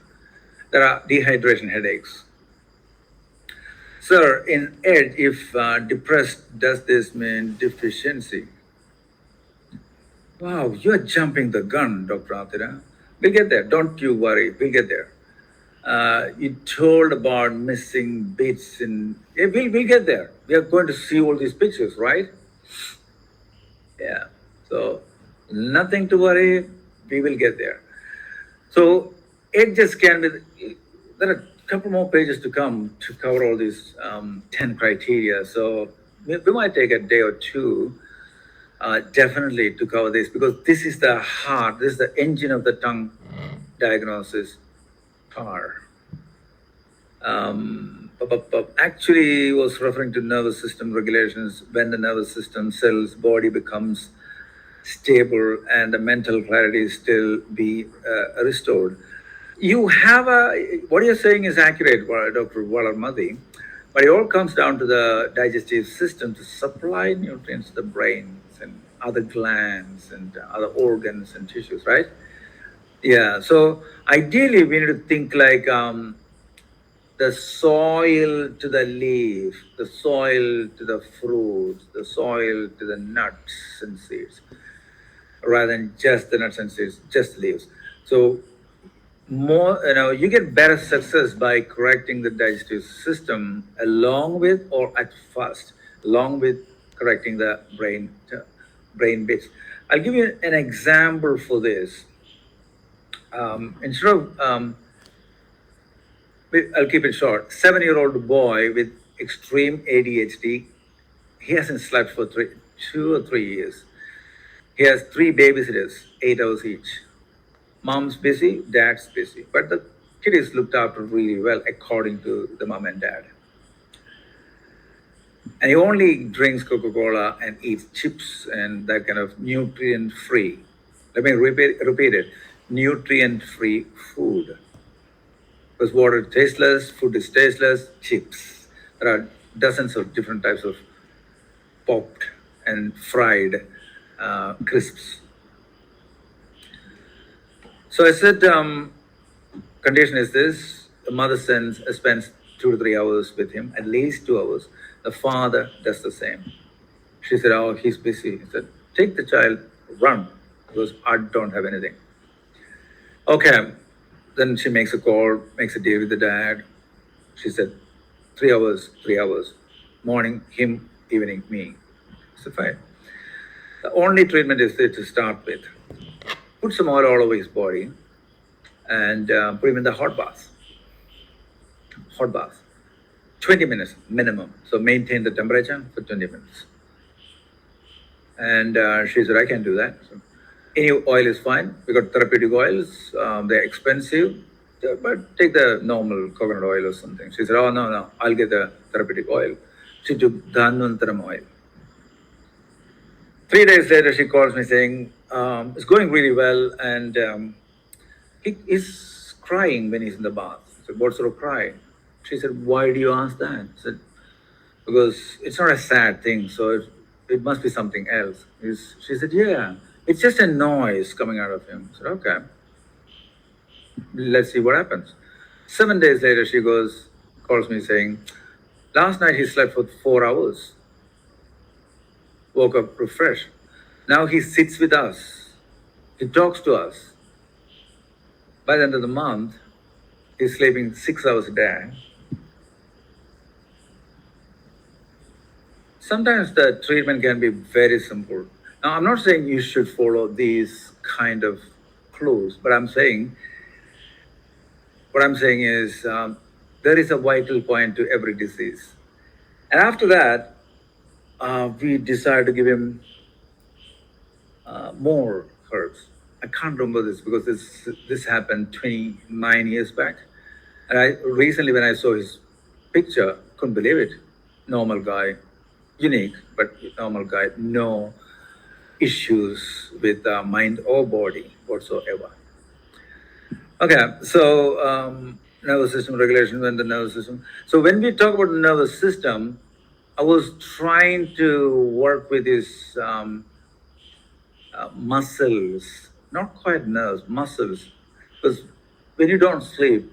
There are dehydration headaches. Sir, in Ed, if depressed, does this mean deficiency? Wow, you're jumping the gun, Dr. Atira. We'll get there. Don't you worry. We'll get there. You told about missing bits in. Yeah, we'll get there. We are going to see all these pictures, right? Yeah. So nothing to worry. We will get there. So it just can be. There are a couple more pages to come to cover all these 10 criteria. So we might take a day or two definitely to cover this, because this is the heart, this is the engine of the tongue diagnosis part. Actually was referring to nervous system regulations. When the nervous system cells, body becomes stable and the mental clarity still be restored. You have what you're saying is accurate, Dr. Walarmadi, but it all comes down to the digestive system to supply nutrients to the brains and other glands and other organs and tissues, right? Yeah, so ideally we need to think like the soil to the leaf, the soil to the fruits, the soil to the nuts and seeds, rather than just the nuts and seeds, just leaves. So more, you get better success by correcting the digestive system along with, or at first, along with correcting the brain bits. I'll give you an example for this. Instead of I'll keep it short. 7-year-old boy with extreme ADHD. He hasn't slept for 2 or 3 years. He has 3 babysitters, 8 hours each. Mom's busy, dad's busy. But the kid is looked after really well according to the mom and dad. And he only drinks Coca-Cola and eats chips and that kind of nutrient-free. Let me repeat it. Nutrient-free food. Because water is tasteless, food is tasteless, chips. There are dozens of different types of popped and fried crisps. So I said, condition is this: the mother spends 2 to 3 hours with him, at least 2 hours. The father does the same. She said, "Oh, he's busy." He said, "Take the child, run," because I don't have anything. Okay. Then she makes a call, makes a deal with the dad. She said, 3 hours, 3 hours. Morning, him, evening, me. I said, fine. The only treatment is there to start with. Put some oil all over his body and put him in the hot bath. Hot bath. 20 minutes minimum. So maintain the temperature for 20 minutes. And she said, I can do that. So, any oil is fine. We got therapeutic oils. They're expensive, but take the normal coconut oil or something. She said, oh, no, I'll get the therapeutic oil. She took Dhanvantaram oil. 3 days later, she calls me saying, it's going really well, and he's crying when he's in the bath. I said, what sort of cry? She said, why do you ask that? I said, because it's not a sad thing, so it must be something else. She said, yeah. It's just a noise coming out of him. I said, okay, let's see what happens. 7 days later, she calls me saying, last night he slept for 4 hours. Woke up refreshed. Now he sits with us. He talks to us. By the end of the month, he's sleeping 6 hours a day. Sometimes the treatment can be very simple. Now, I'm not saying you should follow these kind of clues, but what I'm saying is there is a vital point to every disease. And after that, we decided to give him more herbs. I can't remember this because this happened 29 years back. And I recently, when I saw his picture, couldn't believe it. Normal guy, unique, but normal guy, no issues with mind or body whatsoever. Okay, so nervous system regulation, when the nervous system. So when we talk about the nervous system, I was trying to work with his muscles, not quite nerves, muscles. Because when you don't sleep,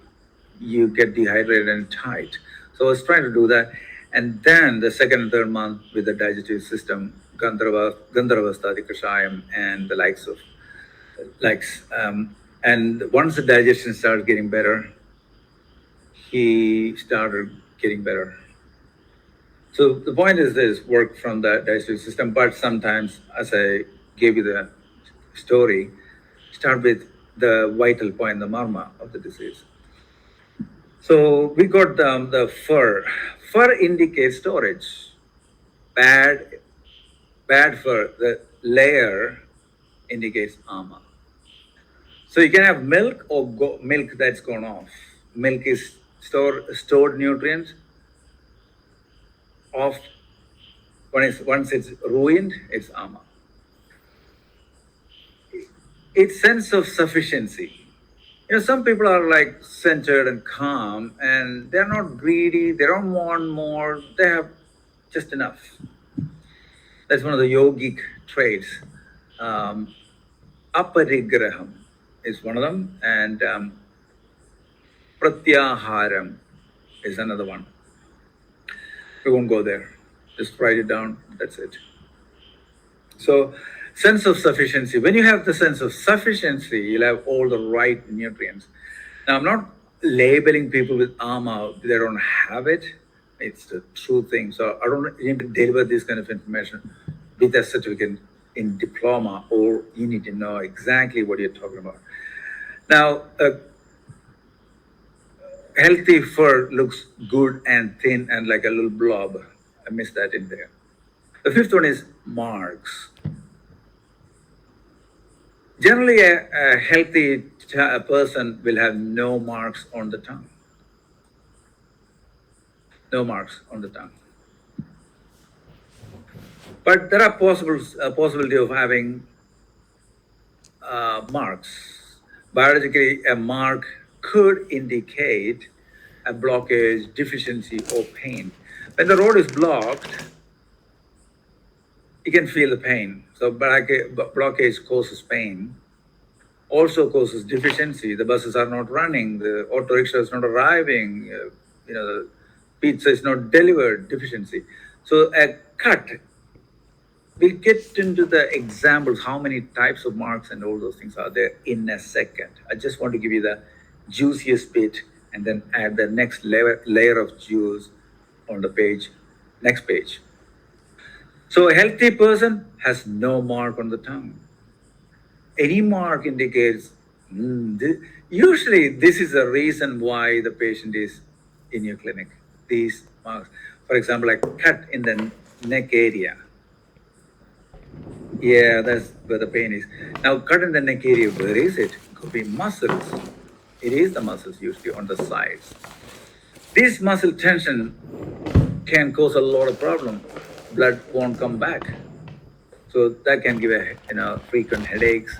you get dehydrated and tight. So I was trying to do that. And then the second and third month with the digestive system, Gandharva Stadi Kashayam and the likes of likes. And once the digestion started getting better, he started getting better. So the point is this: work from the digestive system, but sometimes, as I gave you the story, start with the vital point, the marma of the disease. So we got the fur. Fur indicates storage. Bad, bad fur. The layer indicates ama. So you can have milk or milk that's gone off. Milk is stored nutrients. Off once it's ruined, it's ama. It's sense of sufficiency. Some people are like centered and calm, and they're not greedy. They don't want more. They have just enough. That's one of the yogic traits. Um, Aparigraham is one of them, and Pratyaharam is another one. We won't go there. Just write it down. That's it. So, sense of sufficiency. When you have the sense of sufficiency, you'll have all the right nutrients. Now, I'm not labeling people with ama, they don't have it. It's the true thing. So, I don't need to deliver this kind of information with a certificate in diploma, or you need to know exactly what you're talking about. Now, healthy fur looks good and thin and like a little blob. I missed that in there. The fifth one is marks. Generally, a healthy person will have no marks on the tongue. No marks on the tongue. But there are possibility of having marks. Biologically, a mark could indicate a blockage, deficiency, or pain. When the road is blocked, you can feel the pain. So blockage causes pain, also causes deficiency. The buses are not running, the auto rickshaw is not arriving, the pizza is not delivered, deficiency. So a cut, we'll get into the examples, how many types of marks and all those things are there in a second. I just want to give you the juiciest bit and then add the next layer of juice on the page, next page. So a healthy person has no mark on the tongue. Any mark indicates, usually this is the reason why the patient is in your clinic, these marks. For example, a cut in the neck area. Yeah, that's where the pain is. Now, cut in the neck area, where is it? Could be muscles. It is the muscles usually on the sides. This muscle tension can cause a lot of problem. Blood won't come back. So that can give frequent headaches.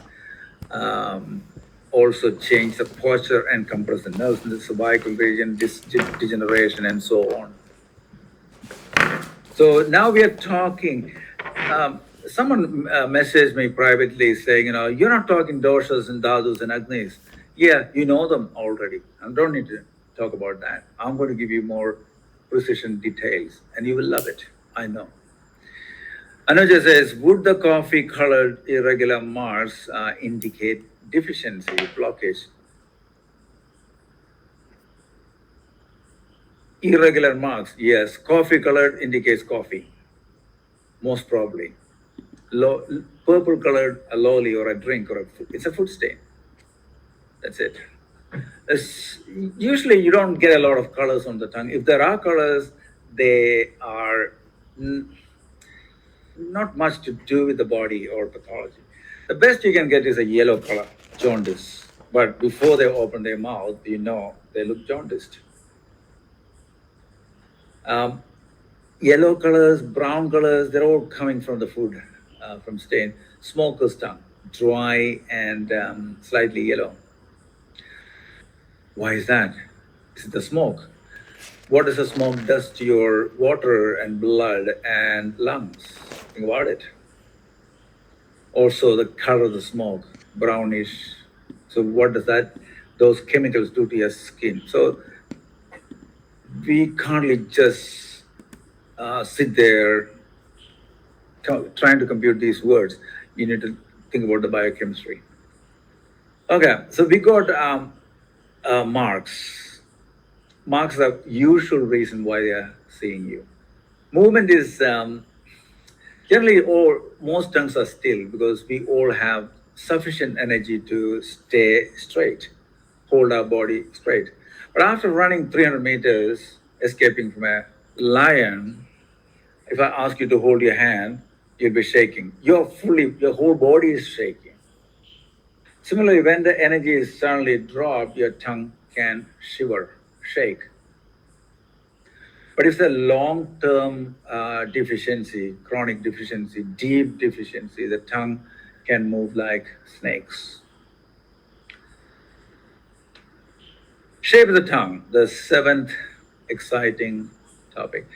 Also change the posture and compress the nerves in the cervical region, degeneration, and so on. So now we are talking. Someone messaged me privately saying, you're not talking doshas and dhadus and agnis. Yeah, you know them already. I don't need to talk about that. I'm going to give you more precision details, and you will love it. I know. Anuja says, would the coffee-colored irregular marks indicate deficiency, blockage? Irregular marks, yes. Coffee-colored indicates coffee, most probably. Purple-colored, a lolly or a drink or it's a food stain. That's it. Usually, you don't get a lot of colors on the tongue. If there are colors, they are not much to do with the body or pathology. The best you can get is a yellow color, jaundice. But before they open their mouth, they look jaundiced. Yellow colors, brown colors, they're all coming from the food, from stain. Smoker's tongue, dry and slightly yellow. Why is that? Is it the smoke? What does the smoke does to your water and blood and lungs? Think about it. Also, the color of the smoke, brownish. So, what does that? Those chemicals do to your skin. So, we can't just sit there trying to compute these words. You need to think about the biochemistry. Okay, so we got marks. Marks are usual reason why they are seeing you. Movement is generally all most tongues are still because we all have sufficient energy to stay straight, hold our body straight. But after running 300 meters, escaping from a lion, if I ask you to hold your hand, you'll be shaking. Your whole body is shaking. Similarly, when the energy is suddenly dropped, your tongue can shiver, shake. But if it's a long term deficiency, chronic deficiency, deep deficiency, the tongue can move like snakes. Shape of the tongue, the seventh exciting topic.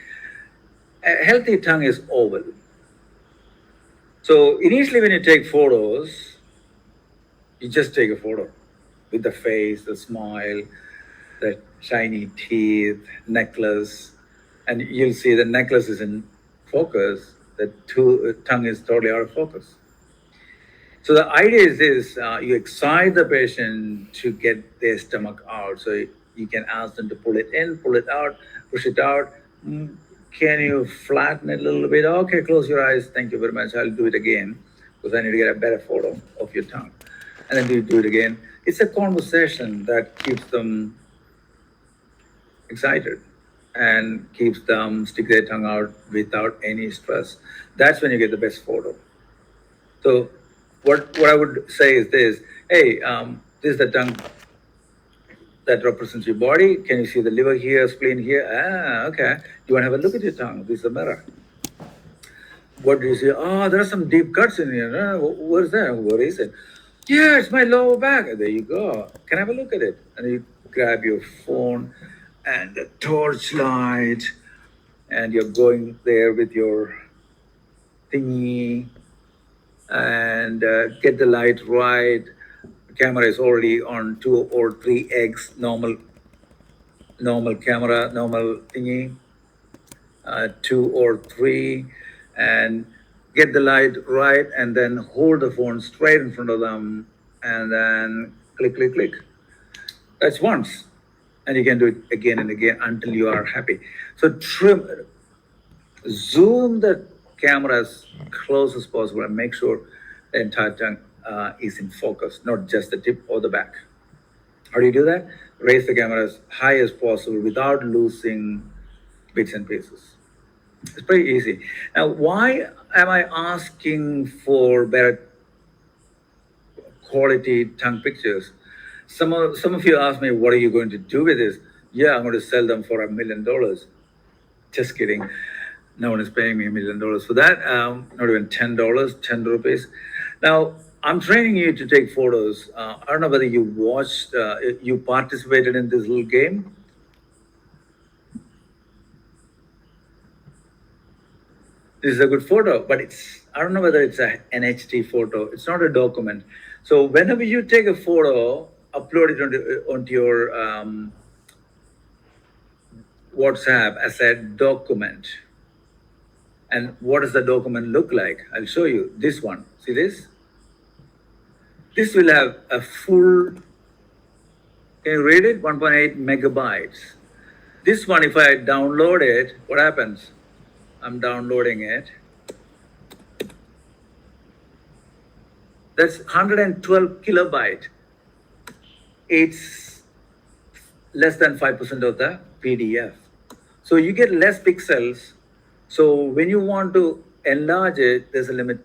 A healthy tongue is oval. So initially, when you take photos, you just take a photo with the face, the smile, the shiny teeth, necklace, and you'll see the necklace is in focus, the tongue is totally out of focus. So the idea is this: you excite the patient to get their stomach out. So you can ask them to pull it in, pull it out, push it out. Can you flatten it a little bit? Okay, close your eyes. Thank you very much. I'll do it again because I need to get a better photo of your tongue. And then you do it again. It's a conversation that keeps them excited and keeps them stick their tongue out without any stress. That's when you get the best photo. So what I would say is this: hey, this is the tongue that represents your body. Can you see the liver here, spleen here? Ah, okay. You want to have a look at your tongue? This is the mirror. What do you see? Oh, there are some deep cuts in here. What is that? What is it? Yeah, it's my lower back. There you go. Can I have a look at it? And you grab your phone and the torchlight, and you're going there with your thingy and get the light right. The camera is already on 2 or 3x normal camera, normal thingy, 2 or 3, and get the light right, and then hold the phone straight in front of them, and then click, click, click. That's once, and you can do it again and again until you are happy. So zoom the camera as close as possible and make sure the entire tongue is in focus, not just the tip or the back. How do you do that? Raise the camera as high as possible without losing bits and pieces. It's pretty easy. Now, why am I asking for better quality tongue pictures? Some of you ask me, what are you going to do with this? Yeah, I'm going to sell them for $1 million. Just kidding. No one is paying me $1 million for that. Not even $10, 10 rupees. Now, I'm training you to take photos. I don't know whether you watched, you participated in this little game. This is a good photo, but I don't know whether it's an NHT photo. It's not a document. So whenever you take a photo, upload it onto your WhatsApp as a document. And what does the document look like? I'll show you this one. See this? This will have a full, can you read it? 1.8 megabytes. This one, if I download it, what happens? I'm downloading it. That's 112 kilobyte. It's less than 5% of the PDF. So you get less pixels. So when you want to enlarge it, there's a limit.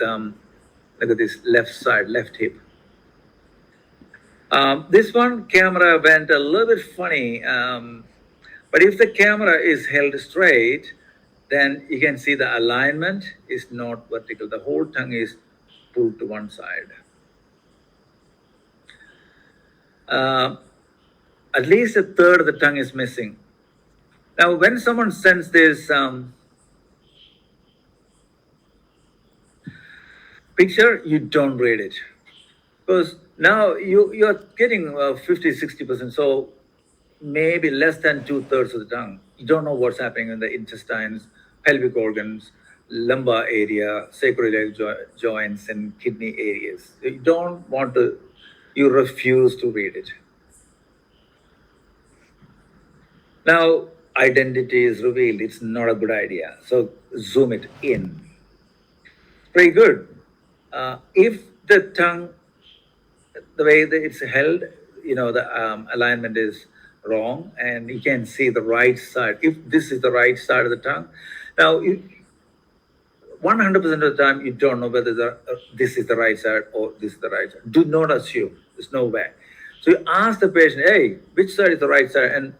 look at this left side, left hip. This one camera went a little bit funny, but if the camera is held straight, then you can see the alignment is not vertical. The whole tongue is pulled to one side. At least a third of the tongue is missing. Now, when someone sends this picture, you don't read it. Because now you're getting 50, 60%, so maybe less than 2/3 of the tongue. You don't know what's happening in the intestines, pelvic organs, lumbar area, sacroiliac joints, and kidney areas. You don't want to, you refuse to read it. Now, identity is revealed. It's not a good idea. So zoom it in. Very good. If the tongue, the way that it's held, the alignment is wrong, and you can see the right side. If this is the right side of the tongue, now 100% of the time you don't know whether this is the right side or this is the right side. Do not assume. There's no way. So you ask the patient, hey, which side is the right side? And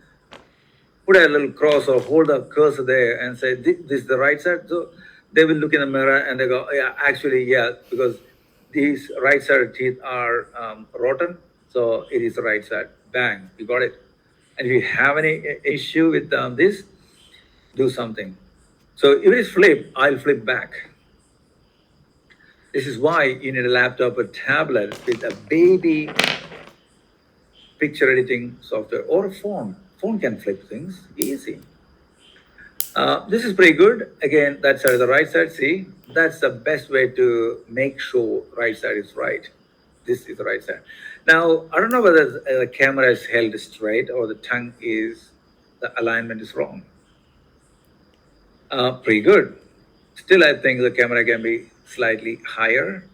put a little cross or hold a cursor there and say, this is the right side. So they will look in the mirror and they go, yeah, actually, yeah, because these right side teeth are rotten. So it is the right side. Bang, you got it. And if you have any issue with this, do something. So if it is flip, I'll flip back. This is why you need a laptop or tablet with a baby picture editing software or a phone. Phone can flip things easy. This is pretty good. Again, that side is the right side. See, that's the best way to make sure right side is right. This is the right side. Now, I don't know whether the camera is held straight or the tongue is, the alignment is wrong. Pretty good. Still, I think the camera can be slightly higher.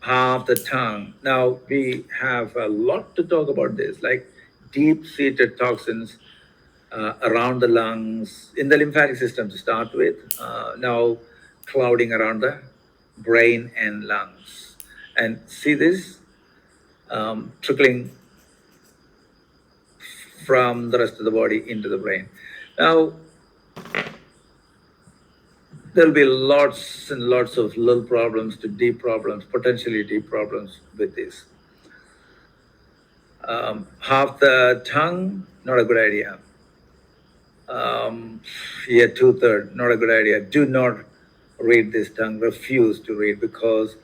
Half the tongue. Now, we have a lot to talk about this, like deep-seated toxins around the lungs, in the lymphatic system to start with, now clouding around the brain and lungs. And see this trickling from the rest of the body into the brain. Now, there'll be lots and lots of little problems to deep problems, potentially deep problems with this. Half the tongue, not a good idea. Yeah, 2/3, not a good idea. Do not read this tongue. Refuse to read, because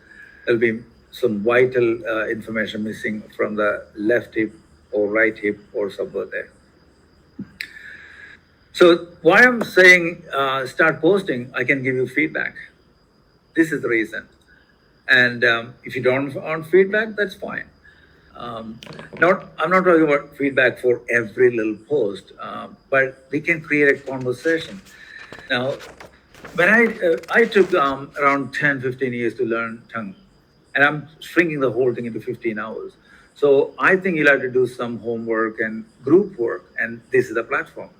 there'll be some vital information missing from the left hip or right hip or somewhere there. So why I'm saying start posting, I can give you feedback. This is the reason. And if you don't want feedback, that's fine. I'm not talking about feedback for every little post, but we can create a conversation. Now, when I took around 10, 15 years to learn tongue, and I'm shrinking the whole thing into 15 hours. So I think you'll have to do some homework and group work, and this is the platform,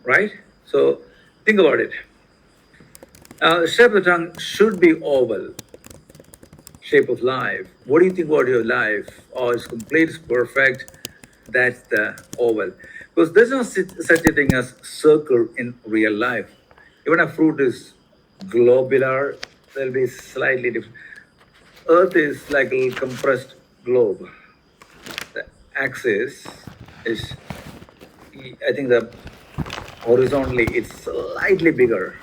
right? So think about it. The shape of the tongue should be oval. Shape of life. What do you think about your life? Oh, it's complete, it's perfect. That's the oval. Because there's no such a thing as circle in real life. Even a fruit is globular, there'll be slightly different. Earth is like a little compressed globe. The axis is, I think, the horizontally, it's slightly bigger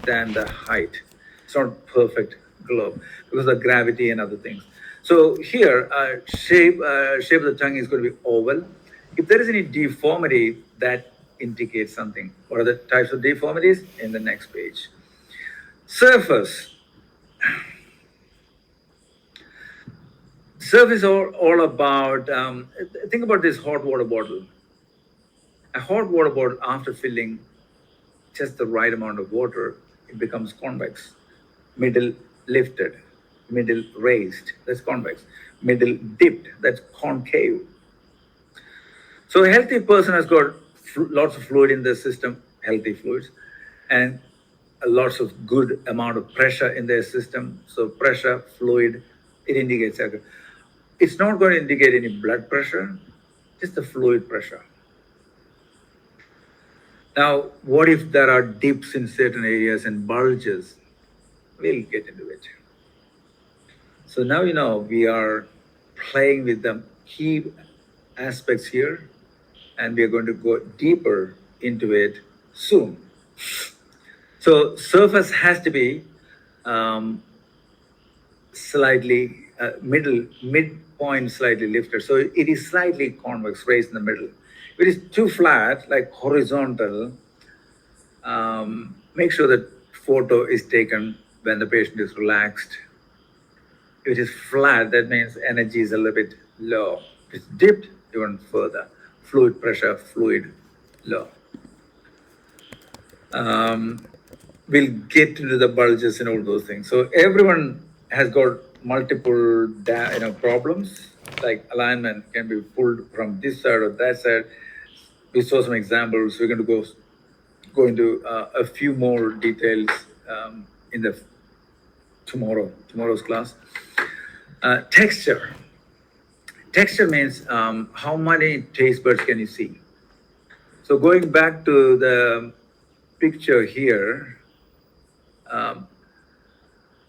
than the height. It's not perfect globe because of gravity and other things. So here, shape of the tongue is going to be oval. If there is any deformity, that indicates something. What are the types of deformities? In the next page. Surface. Surface all about, think about this hot water bottle. A hot water bottle, after filling just the right amount of water, it becomes convex. Middle lifted, middle raised, that's convex. Middle dipped, that's concave. So a healthy person has got lots of fluid in the system, healthy fluids, and lots of good amount of pressure in their system. So pressure, fluid, it indicates. It's not going to indicate any blood pressure, just the fluid pressure. Now, what if there are dips in certain areas and bulges? We'll get into it. So now we are playing with the key aspects here, and we are going to go deeper into it soon. So surface has to be slightly midpoint slightly lifted. So it is slightly convex, raised in the middle. If it is too flat, like horizontal, make sure that photo is taken when the patient is relaxed. If it is flat, that means energy is a little bit low. If it's dipped, even further. Fluid pressure, fluid low. We'll get into the bulges and all those things. So everyone has got multiple problems. Like alignment can be pulled from this side or that side. We saw some examples. We're going to go into a few more details in the tomorrow's class. Texture. Texture means how many taste buds can you see? So going back to the picture here,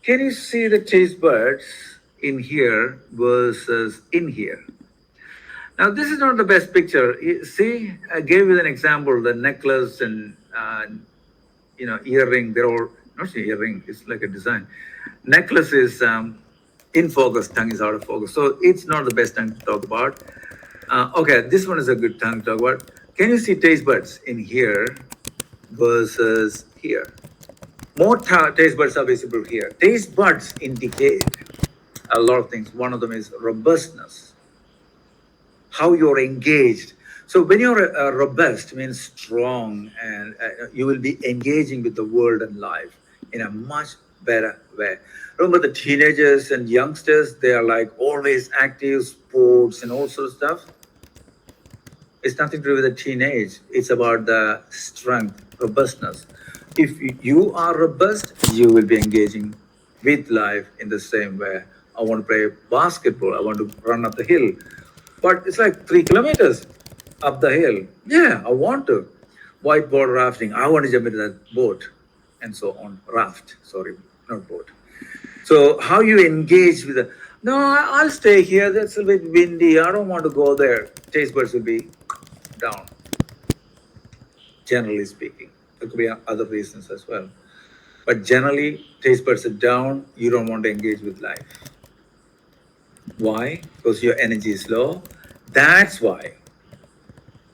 can you see the taste buds in here versus in here? Now, this is not the best picture. See, I gave you an example, the necklace and, earring, they're all, not earring, it's like a design. Necklace is in focus, tongue is out of focus. So it's not the best tongue to talk about. Okay, this one is a good tongue to talk about. Can you see taste buds in here versus here? More taste buds are visible here. Taste buds indicate a lot of things. One of them is robustness, how you're engaged. So when you're robust, means strong, and you will be engaging with the world and life in a much better way. Remember the teenagers and youngsters, they are like always active, sports and all sorts of stuff. It's nothing to do with the teenage. It's about the strength, robustness. If you are robust, you will be engaging with life in the same way. I want to play basketball. I want to run up the hill. But it's like 3 kilometers up the hill. Yeah, I want to. Whiteboard rafting. I want to jump into that boat and so on. Raft, sorry, not boat. So how you engage with the, no, I'll stay here. That's a bit windy. I don't want to go there. Taste buds will be down, generally speaking. There could be other reasons as well. But generally, taste buds are down. You don't want to engage with life. Why? Because your energy is low. That's why.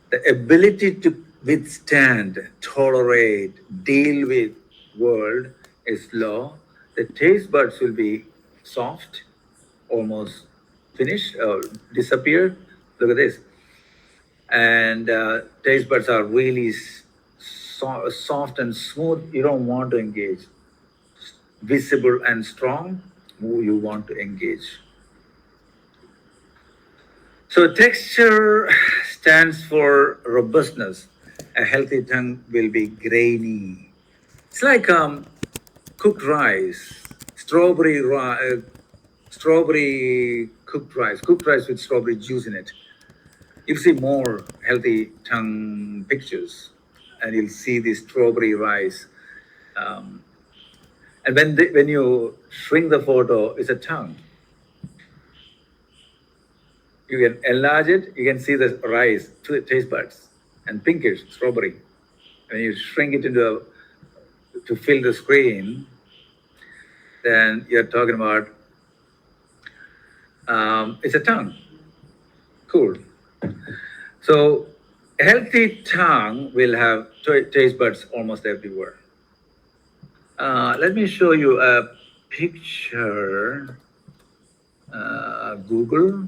The ability to withstand, tolerate, deal with world is low. The taste buds will be soft, almost finished or disappeared. Look at this. And taste buds are really soft and smooth. You don't want to engage. Visible and strong, you want to engage. So texture stands for robustness. A healthy tongue will be grainy. It's like cooked rice, strawberry cooked rice with strawberry juice in it. You'll see more healthy tongue pictures, and you'll see the strawberry rice. And when you shrink the photo, it's a tongue. You can enlarge it, you can see the rice, taste buds, and pinkish strawberry. When you shrink it to fill the screen, then you're talking about it's a tongue. Cool. So a healthy tongue will have taste buds almost everywhere. Let me show you a picture. Google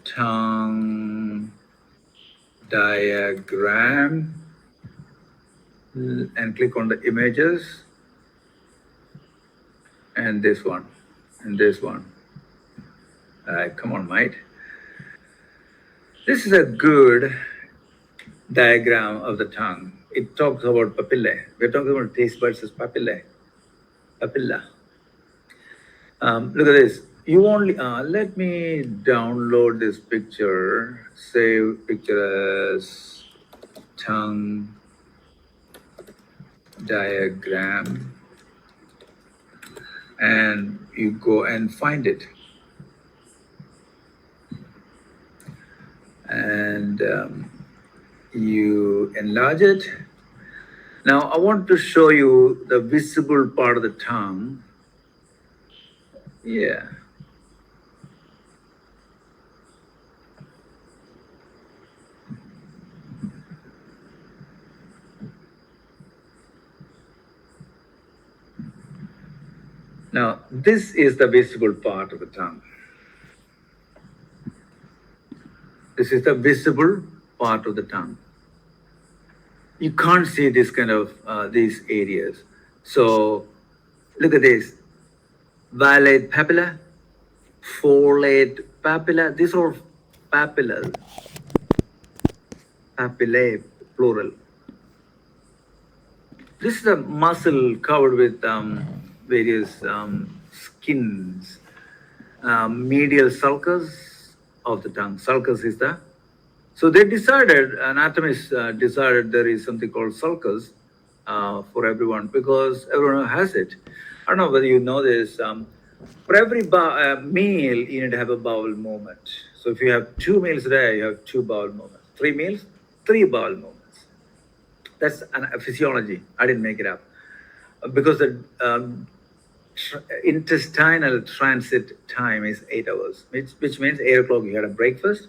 tongue diagram and click on the images and this one and this one. Come on, mate. This is a good diagram of the tongue. it talks about papillae. We're talking about taste buds as papillae. Papilla. Look at this. You only let me download this picture. Save picture as tongue diagram, and you go and find it, and you enlarge it. Now I want to show you the visible part of the tongue. Yeah. Now, this is the visible part of the tongue. This is the visible part of the tongue. You can't see this kind of these areas. So look at this. Valate papilla, folate papilla. These are papillas. Papillae, plural. This is a muscle covered with various skins. Medial sulcus of the tongue. Sulcus is the. So they decided, anatomists decided there is something called sulcus for everyone because everyone has it. I don't know whether you know this. For every meal, you need to have a bowel movement. So if you have 2 meals a day, you have 2 bowel movements. 3 meals, 3 bowel movements. That's a physiology. I didn't make it up. Because the intestinal transit time is 8 hours, which means 8 o'clock you had a breakfast,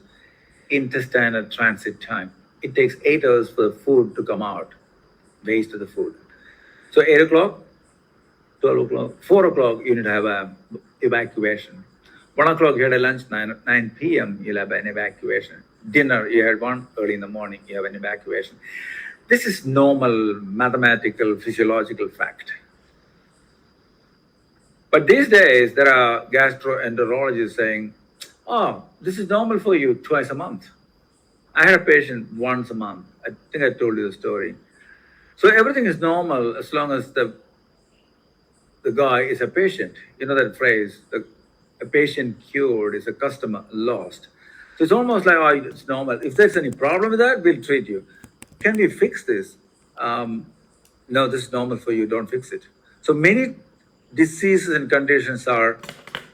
intestinal transit time. It takes 8 hours for the food to come out, waste of the food. So 8 o'clock, 12 o'clock, 4 o'clock, you need to have a evacuation. 1 o'clock, you had a lunch, 9 p.m., you'll have an evacuation. Dinner, you had one early in the morning, you have an evacuation. This is normal mathematical, physiological fact. But these days, there are gastroenterologists saying, oh, this is normal for you twice a month. I had a patient once a month. I think I told you the story. So everything is normal as long as the guy is a patient. You know that phrase, a patient cured is a customer lost. So it's almost like, oh, it's normal. If there's any problem with that, we'll treat you. Can we fix this? No, this is normal for you, don't fix it. So many diseases and conditions are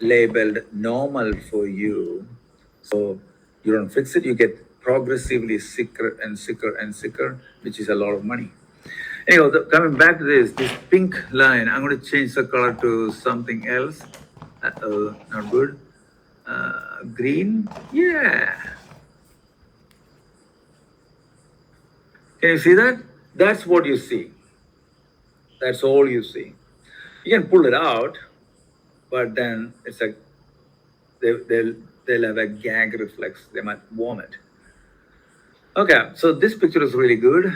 labeled normal for you. So you don't fix it, you get progressively sicker and sicker and sicker, which is a lot of money. Anyway, coming back to this pink line, I'm going to change the color to something else. Not good. Green, yeah. Can you see that? That's what you see. That's all you see. You can pull it out, but then it's like they'll have a gag reflex. They might vomit. Okay, so this picture is really good.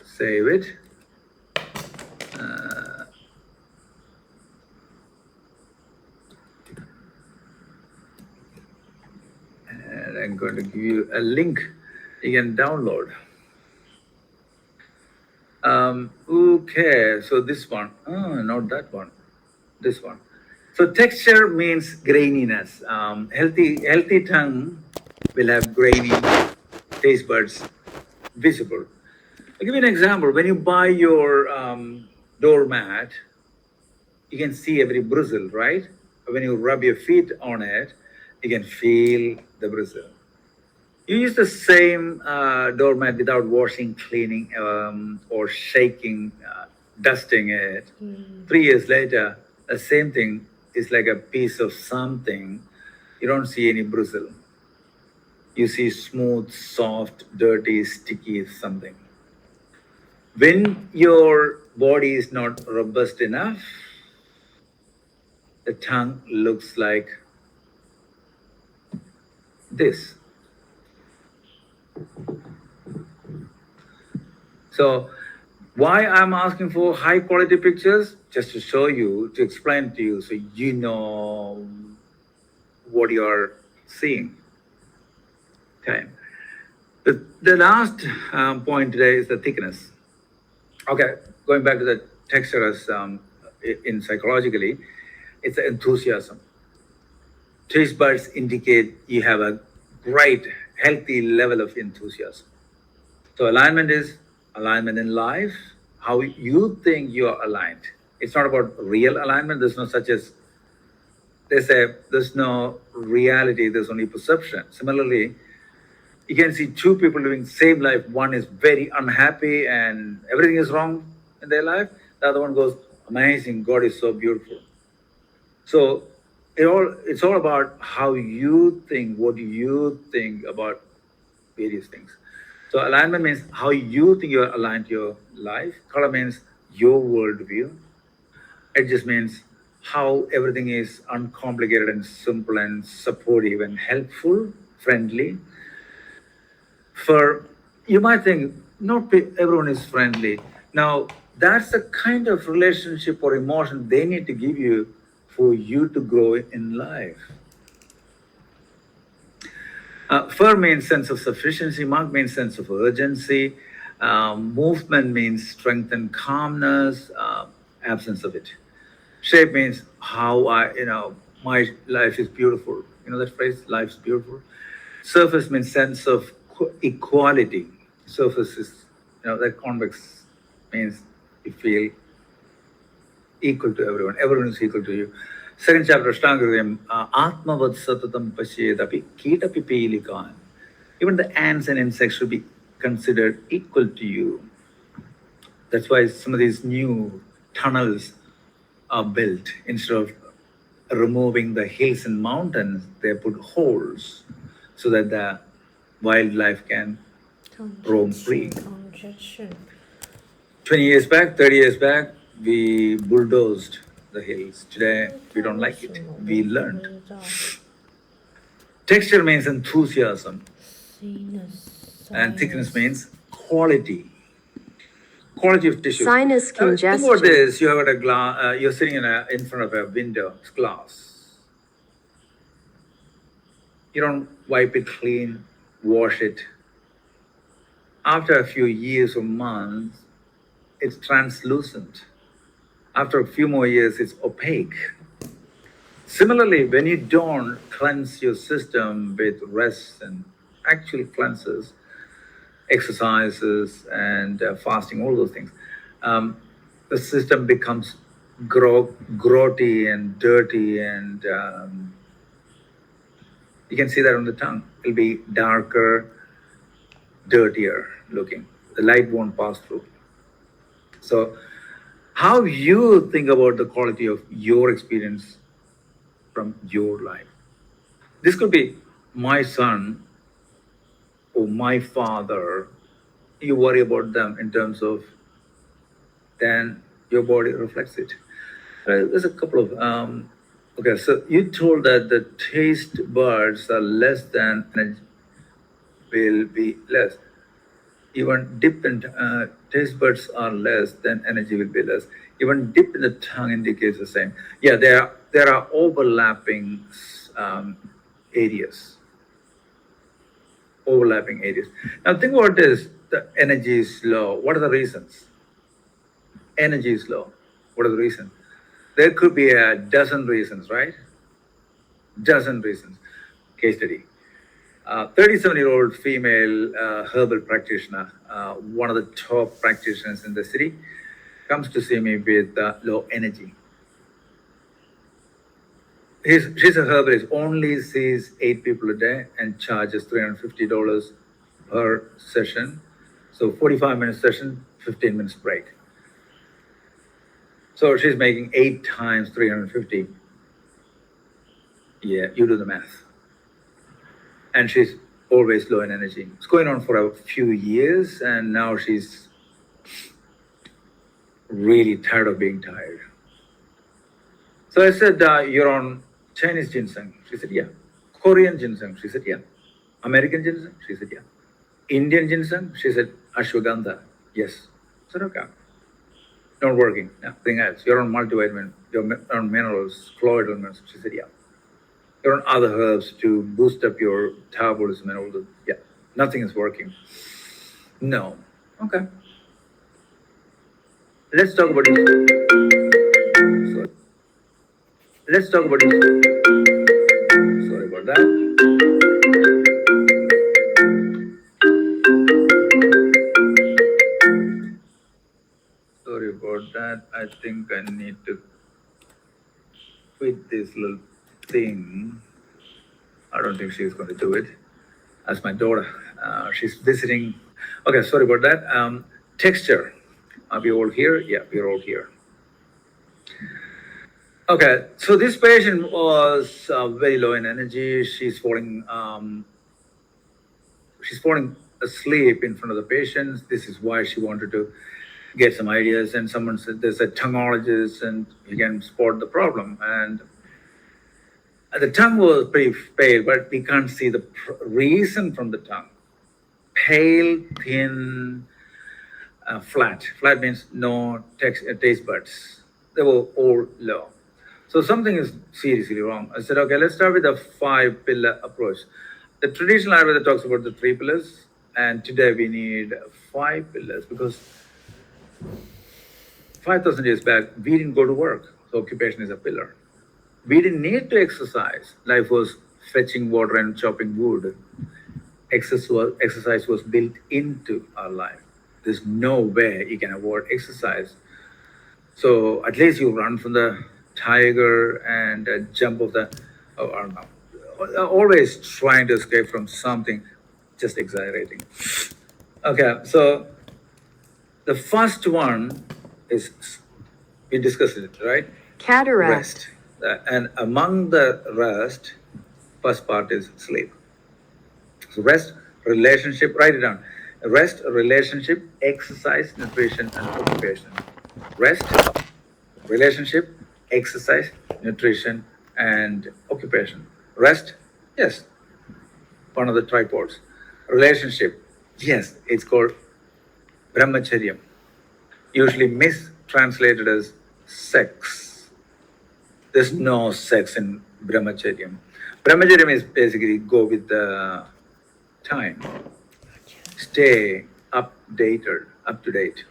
Save it. And I'm going to give you a link you can download. Okay, so this one. Oh, not that one. This one. So texture means graininess. Healthy tongue will have grainy taste buds visible. I'll give you an example. When you buy your doormat, you can see every bristle, right? When you rub your feet on it, you can feel the bristle. You use the same doormat without washing, cleaning, or shaking, dusting it. 3 years later, the same thing is like a piece of something. You don't see any bristle. You see smooth, soft, dirty, sticky something. When your body is not robust enough, the tongue looks like this. So why I'm asking for high quality pictures? Just to show you, to explain to you, so you know what you're seeing. Okay. The last point today is the thickness. Okay, going back to the texture as in psychologically, it's the enthusiasm. Taste buds indicate you have a great, healthy level of enthusiasm. So alignment is alignment in life, how you think you are aligned. It's not about real alignment. There's no such as they say there's no reality, there's only perception. Similarly, you can see two people living the same life. One is very unhappy and everything is wrong in their life. The other one goes, amazing, God is so beautiful. So it's all about how you think, what you think about various things. So alignment means how you think you're aligned to your life. Color means your worldview. It just means how everything is uncomplicated and simple and supportive and helpful, friendly. For you might think not everyone is friendly. Now that's the kind of relationship or emotion they need to give you for you to grow in life. Fur means sense of sufficiency. Monk means sense of urgency. Movement means strength and calmness. Absence of it. Shape means how my life is beautiful. You know that phrase, life's beautiful. Surface means sense of equality. Surface is, that convex means you feel equal to everyone. Everyone is equal to you. Second chapter, Ashtanga, Atmavad Satatam Pasyedapi Kitapi Pelikan. Even the ants and insects should be considered equal to you. That's why some of these new tunnels are built. Instead of removing the hills and mountains, they put holes so that the wildlife can roam free. 20 years back, 30 years back, we bulldozed the hills. Today, we don't like it. We learned. Texture means enthusiasm, and thickness means quality. Quality of tissue. Sinus congestion. Think about this: you have a glass. You're sitting in front of a window. It's glass. You don't wipe it clean, wash it. After a few years or months, it's translucent. After a few more years, it's opaque. Similarly, when you don't cleanse your system with rest and actual cleanses, exercises and fasting, all those things, the system becomes grotty and dirty, and you can see that on the tongue. It'll be darker, dirtier looking. The light won't pass through. So, how you think about the quality of your experience from your life. This could be my son or my father. You worry about them in terms of, then your body reflects it. There's a couple of, okay, so you told that the taste buds are less than, and will be less. Even dip in taste buds are less, then energy will be less. Even dip in the tongue indicates the same. Yeah, there are overlapping areas. Overlapping areas. Now think about this: the energy is low. What are the reasons? Energy is low. What are the reasons? There could be a dozen reasons, right? Dozen reasons. Case study. 37-year-old female herbal practitioner, one of the top practitioners in the city, comes to see me with low energy. She's a herbalist, only sees 8 people a day and charges $350 per session. So 45-minute session, 15 minutes break. So she's making 8 times 350. Yeah, you do the math. And she's always low in energy. It's going on for a few years, and now she's really tired of being tired. So I said, you're on Chinese ginseng? She said, yeah. Korean ginseng? She said, yeah. American ginseng? She said, yeah. Indian ginseng? She said, ashwagandha. Yes. I said, okay. Not working. Nothing else. You're on multivitamin. You're on minerals, colloidal minerals. She said, yeah. You're on other herbs to boost up your metabolism and all that. Yeah. Nothing is working. No. Okay. Let's talk about this. Sorry. Let's talk about this. Sorry about that. Sorry about that. I think I need to quit this little thing. I don't think she's going to do it. That's my daughter. She's visiting. Okay, sorry about that. Texture. Are we all here? Yeah, we're all here. Okay, so this patient was very low in energy. She's falling asleep in front of the patients. This is why she wanted to get some ideas. And someone said there's a tongueologist and he can spot the problem. And the tongue was pretty pale, but we can't see the reason from the tongue. Pale, thin, flat. Flat means no taste buds. They were all low. So something is seriously wrong. I said, okay, let's start with the 5-pillar approach. The traditional Ayurveda talks about the 3 pillars, and today we need 5 pillars because 5,000 years back, we didn't go to work. So occupation is a pillar. We didn't need to exercise. Life was fetching water and chopping wood. Exercise was built into our life. There's no way you can avoid exercise. So at least you run from the tiger and jump off the, I don't know, always trying to escape from something, just exaggerating. Okay, so the first one is, we discussed it, right? Cataract. Rest. And among the rest, first part is sleep. So rest, relationship, write it down. Rest, relationship, exercise, nutrition, and occupation. Rest, relationship, exercise, nutrition, and occupation. Rest, yes, one of the tripods. Relationship, yes, it's called brahmacharyam, usually mistranslated as sex. There's no sex in brahmacharyam. Brahmacharyam is basically go with the time, stay updated, up to date.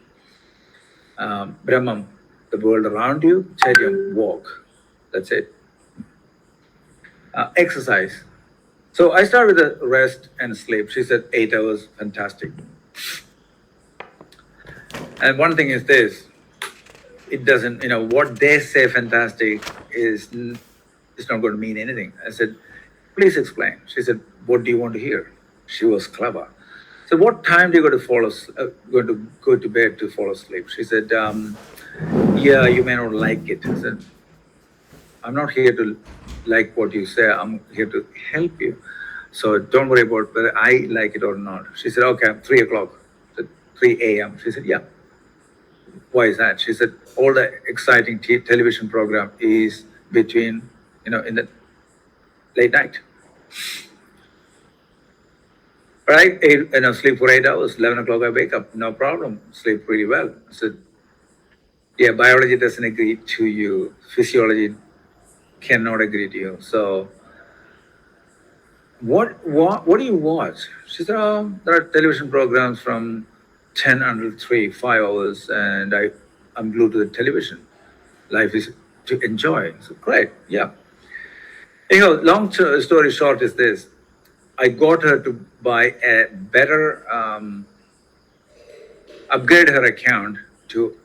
Brahmam, the world around you. Charyam, walk. That's it. Exercise. So I start with the rest and sleep. She said 8 hours, fantastic. And one thing is this, it doesn't, what they say fantastic is it's not going to mean anything. I said, please explain. She said, what do you want to hear? She was clever. So what time do you going to go to bed to fall asleep? She said, yeah, you may not like it. I said, I'm not here to like what you say. I'm here to help you. So don't worry about whether I like it or not. She said, okay, 3 o'clock. I said, 3 a.m. She said, yeah. Why is that? She said, all the exciting television program is between, in the late night. Right? Sleep for 8 hours. 11 o'clock I wake up. No problem. Sleep really well. I said, yeah, biology doesn't agree to you. Physiology cannot agree to you. So what do you watch? She said, oh, there are television programs from 10 until 3, 5 hours, and I'm glued to the television. Life is to enjoy. So great, yeah. Long story short is this. I got her to buy a better, upgrade her account to,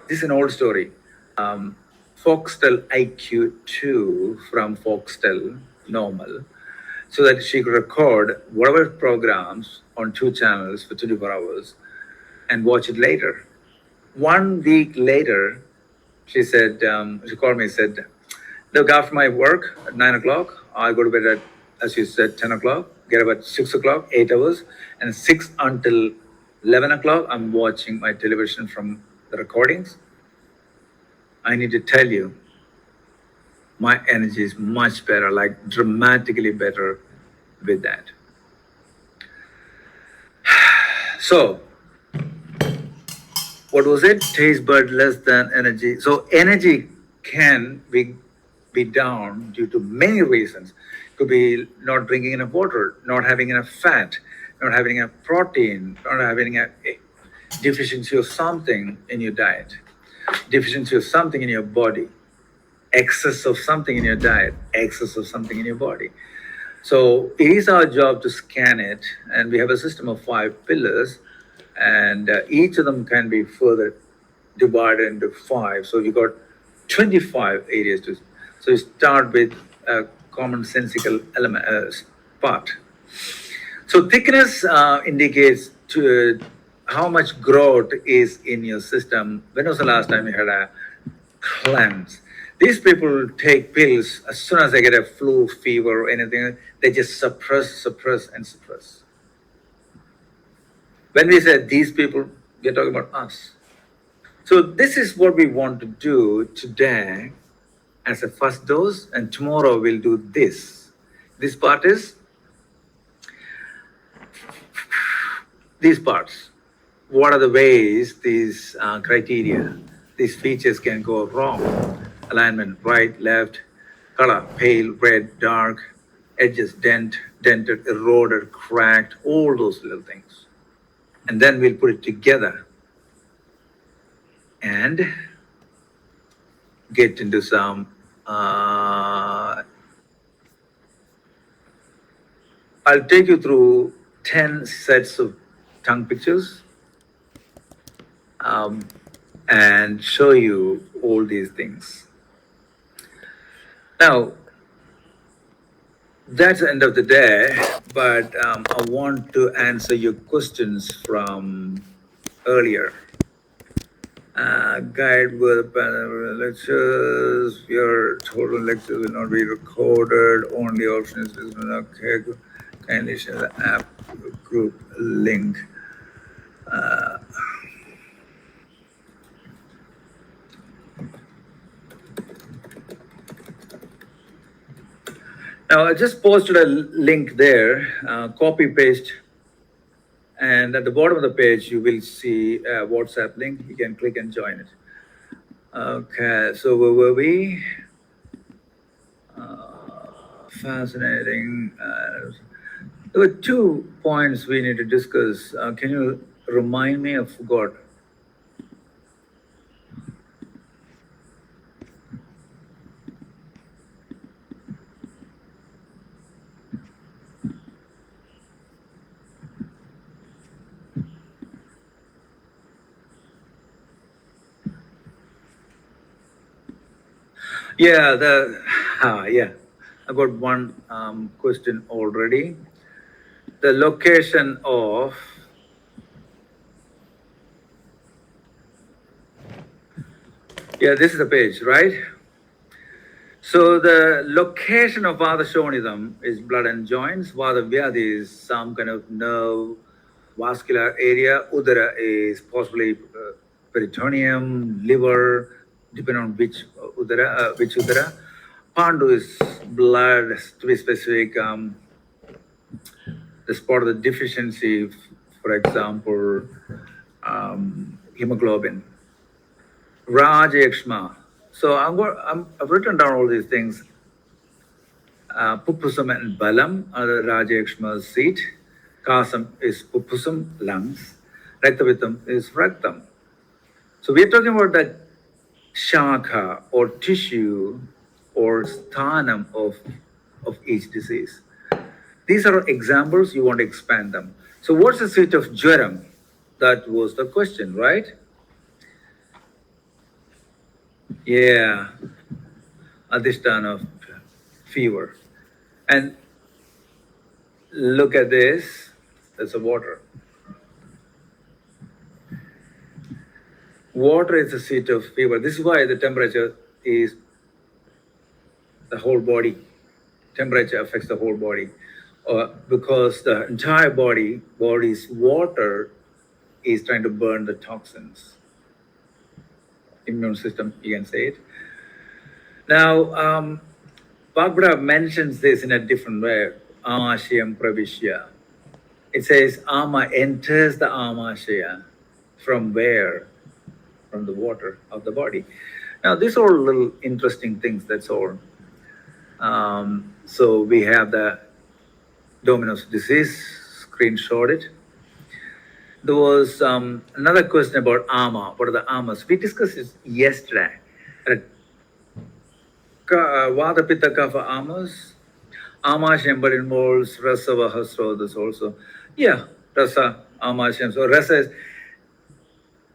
this is an old story, Foxtel IQ2 from Foxtel Normal, so that she could record whatever programs on 2 channels for 24 hours and watch it later. 1 week later, she said, she called me and said, look, after my work at 9 o'clock, I go to bed at, as you said, 10 o'clock, get up at 6 o'clock, 8 hours, and 6 until 11 o'clock, I'm watching my television from the recordings. I need to tell you, my energy is much better, like dramatically better with that. So, what was it? Taste bud less than energy. So energy can be down due to many reasons. Could be not drinking enough water, not having enough fat, you're not having enough protein, you're not having a deficiency of something in your diet, deficiency of something in your body, excess of something in your diet, excess of something in your body. So it is our job to scan it, and we have a system of 5 pillars, and each of them can be further divided into 5. So you got 25 areas to. So you start with a commonsensical element part. So thickness indicates to how much growth is in your system. When was the last time you had a cleanse? These people take pills as soon as they get a flu, fever, or anything, they just suppress, and suppress. When we say these people, we're talking about us. So this is what we want to do today as a first dose, and tomorrow we'll do this. This part is these parts. What are the ways these criteria, these features can go wrong? Alignment, right, left, color, pale, red, dark, edges, dented, eroded, cracked, all those little things. And then we'll put it together and get into some I'll take you through 10 sets of tongue pictures and show you all these things. Now, that's the end of the day, but I want to answer your questions from earlier. Guide with lectures. Your total lectures will not be recorded. Only option is okay. Kindly share the app group link. Now I just posted a link there. Copy paste, and at the bottom of the page you will see a WhatsApp link. You can click and join it. Okay, so where were we? Fascinating. There were 2 points we need to discuss. Can you remind me? I forgot. Yeah, yeah. I got one question already. The location of this is the page, right? So the location of Vata Shonidam is blood and joints. Vata Vyadhi is some kind of nerve, vascular area. Udara is possibly peritoneum, liver, depending on which udara. Pandu is blood, to be specific. The spot of the deficiency, for example, hemoglobin. Rajekshma. So I've written down all these things. Pupusam and Balam are the Rajekshma's seat. Kasam is Pupusam, lungs. Raktavitam is Raktam. So we're talking about that shakha or tissue or sthanam of each disease. These are examples, you want to expand them. So what's the seat of Jwaram? That was the question, right? Yeah, Adhisthana of fever. And look at this, that's the water. Water is the seat of fever. This is why the temperature is the whole body. Temperature affects the whole body. Because the entire body's water is trying to burn the toxins. Immune system, you can say it. Now, Bhagavad mentions this in a different way. Amashayam pravishya. It says Ama enters the Amashaya. From where? From the water of the body. Now, these are all little interesting things, that's all. So we have the Dominus disease, screenshot it. There was another question about ama. What are the amas? We discussed this yesterday. Vata Pitta Kapha amas. Amashyam, but involves rasa vahasrodhas also. Yeah, rasa, amashyam. So rasa is,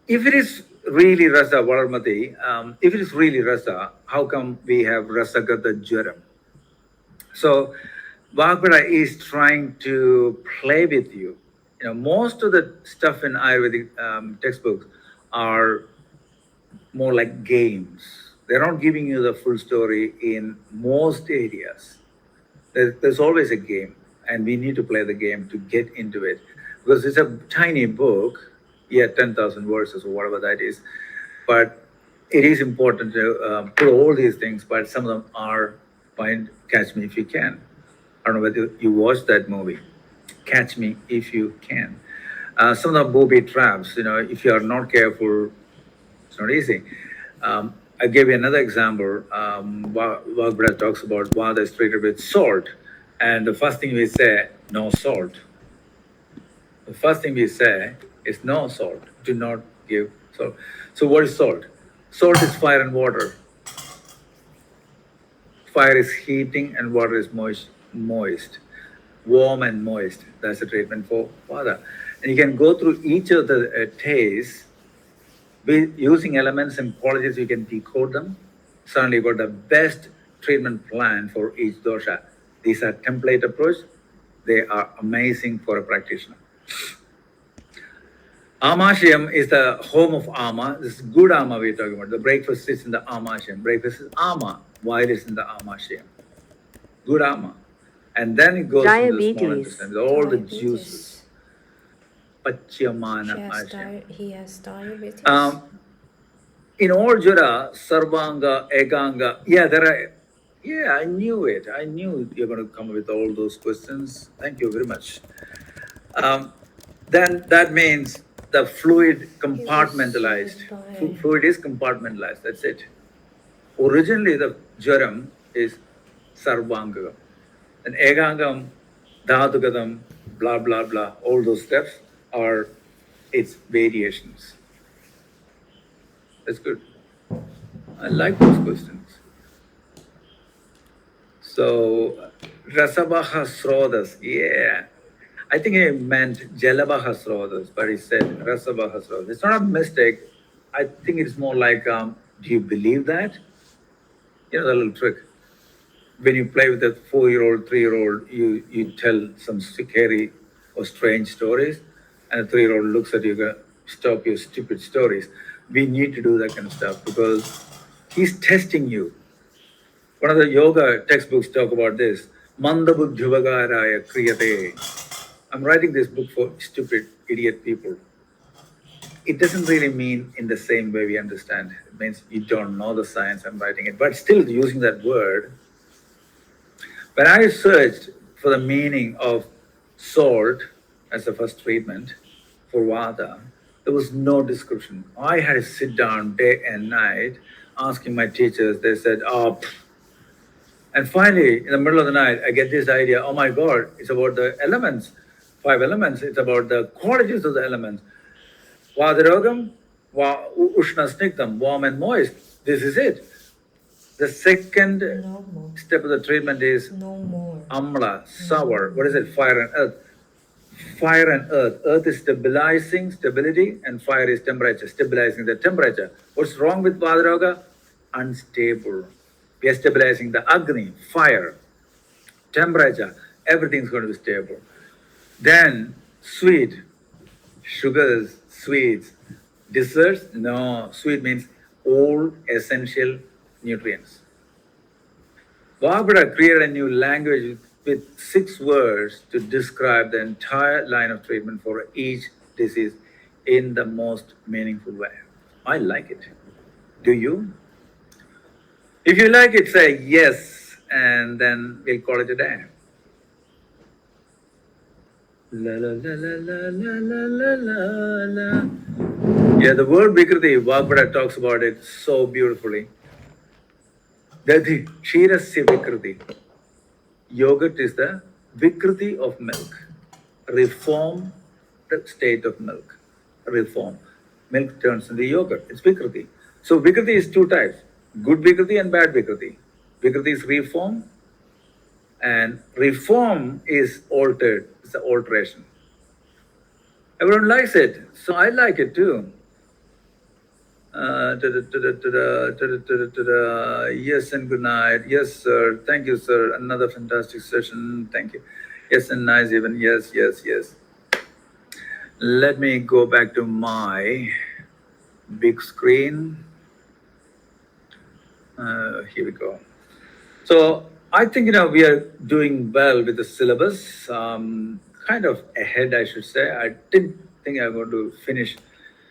if it is really rasa, Valarmati, if it is really rasa, how come we have rasagata jwaram? So Vagbara is trying to play with you. You know, most of the stuff in Ayurvedic textbooks are more like games. They're not giving you the full story in most areas. There's always a game, and we need to play the game to get into it because it's a tiny book, yeah, 10,000 verses or whatever that is. But it is important to put all these things, but some of them are find Catch Me If You Can. I don't know whether you watched that movie, Catch Me If You Can. Some of the booby traps, you know, if you are not careful, it's not easy. I gave you another example. Vagbara talks about Vada is treated with salt. And the first thing we say, no salt. The first thing we say is no salt. Do not give salt. So what is salt? Salt is fire and water. Fire is heating and water is moist. Warm and moist. That's the treatment for Vada. And you can go through each of the tastes. Using elements and qualities, you can decode them. Suddenly, you got the best treatment plan for each dosha. These are template approach. They are amazing for a practitioner. Amashyam is the home of Ama. This is good Ama we're talking about. The breakfast is in the Amashyam. Breakfast is Ama. While it's in the Amashyam. Good Ama. And then it goes into the small intestine with all the juices. Pachyamana Ashyam. He has diabetes. In all Jura, Sarvanga, Eganga, yeah, I knew it. I knew you're going to come with all those questions. Thank you very much. Then that means the fluid compartmentalized. Fluid is compartmentalized, that's it. Originally, the Jaram is Sarvanga. And Egangam, Dhatugadam, blah, blah, blah, all those steps are its variations. That's good. I like those questions. So, Rasabaha Srodas, yeah. I think he meant Jalabaha Srodas, but he said Rasabaha Srodas. It's not a mistake. I think it's more like, do you believe that? You know, the little trick. When you play with a 4-year-old, 3-year-old, you tell some scary or strange stories, and a 3-year-old looks at you, go, stop your stupid stories. We need to do that kind of stuff because he's testing you. One of the yoga textbooks talk about this. Manda buddhivagaraya kriyate. I'm writing this book for stupid, idiot people. It doesn't really mean in the same way we understand. It means you don't know the science, I'm writing it. But still using that word, when I searched for the meaning of salt as the first treatment for Vata, there was no description. I had to sit down day and night asking my teachers. They said, oh, and finally, in the middle of the night, I get this idea, oh my God, it's about the elements, 5 elements. It's about the qualities of the elements. Vadarogam, Ushna Snigdam, warm and moist. This is it. The second step of the treatment is Amla, sour. What is it? Fire and earth. Fire and earth. Earth is stabilizing stability, and fire is temperature, stabilizing the temperature. What's wrong with Vadaroga? Unstable. We are stabilizing the Agni, fire, temperature. Everything's going to be stable. Then sweet, sugars, sweets, desserts. No, sweet means all essential nutrients. Barbara created a new language with 6 words to describe the entire line of treatment for each disease in the most meaningful way. I like it. Do you? If you like it, say yes, and then we'll call it a day. La la la la la la la la la. Yeah, the word Vikriti, Vagbara talks about it so beautifully. Dadi, Kshirasya Vikriti. Yogurt is the Vikriti of milk. reform the state of milk. Reform. Milk turns into yogurt. It's Vikriti. So Vikriti is two types, good Vikriti and bad Vikriti. Vikriti is reform, and reform is altered. It's an alteration. Everyone likes it, so I like it too. Yes and good night. Yes, sir. Thank you, sir. Another fantastic session. Thank you. Yes and nice even. Yes, yes, yes. Let me go back to my big screen. Here we go. So I think we are doing well with the syllabus. Kind of ahead, I should say. I didn't think I'm going to finish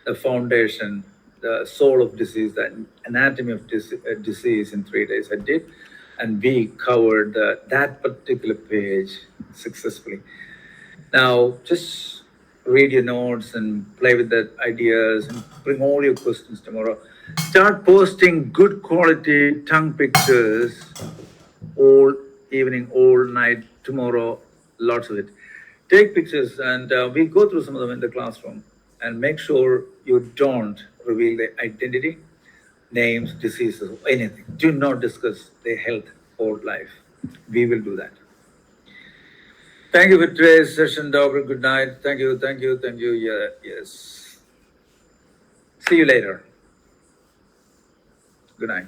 the foundation, the soul of disease, the anatomy of disease in 3 days. I did, and we covered that particular page successfully. Now, just read your notes and play with the ideas and bring all your questions tomorrow. Start posting good quality tongue pictures all evening, all night, tomorrow, lots of it. Take pictures and we go through some of them in the classroom and make sure you don't reveal the identity, names, diseases, anything. Do not discuss their health or life. We will do that. Thank you for today's session, Doctor. Good night. Thank you, thank you, thank you. Yeah, yes. See you later. Good night.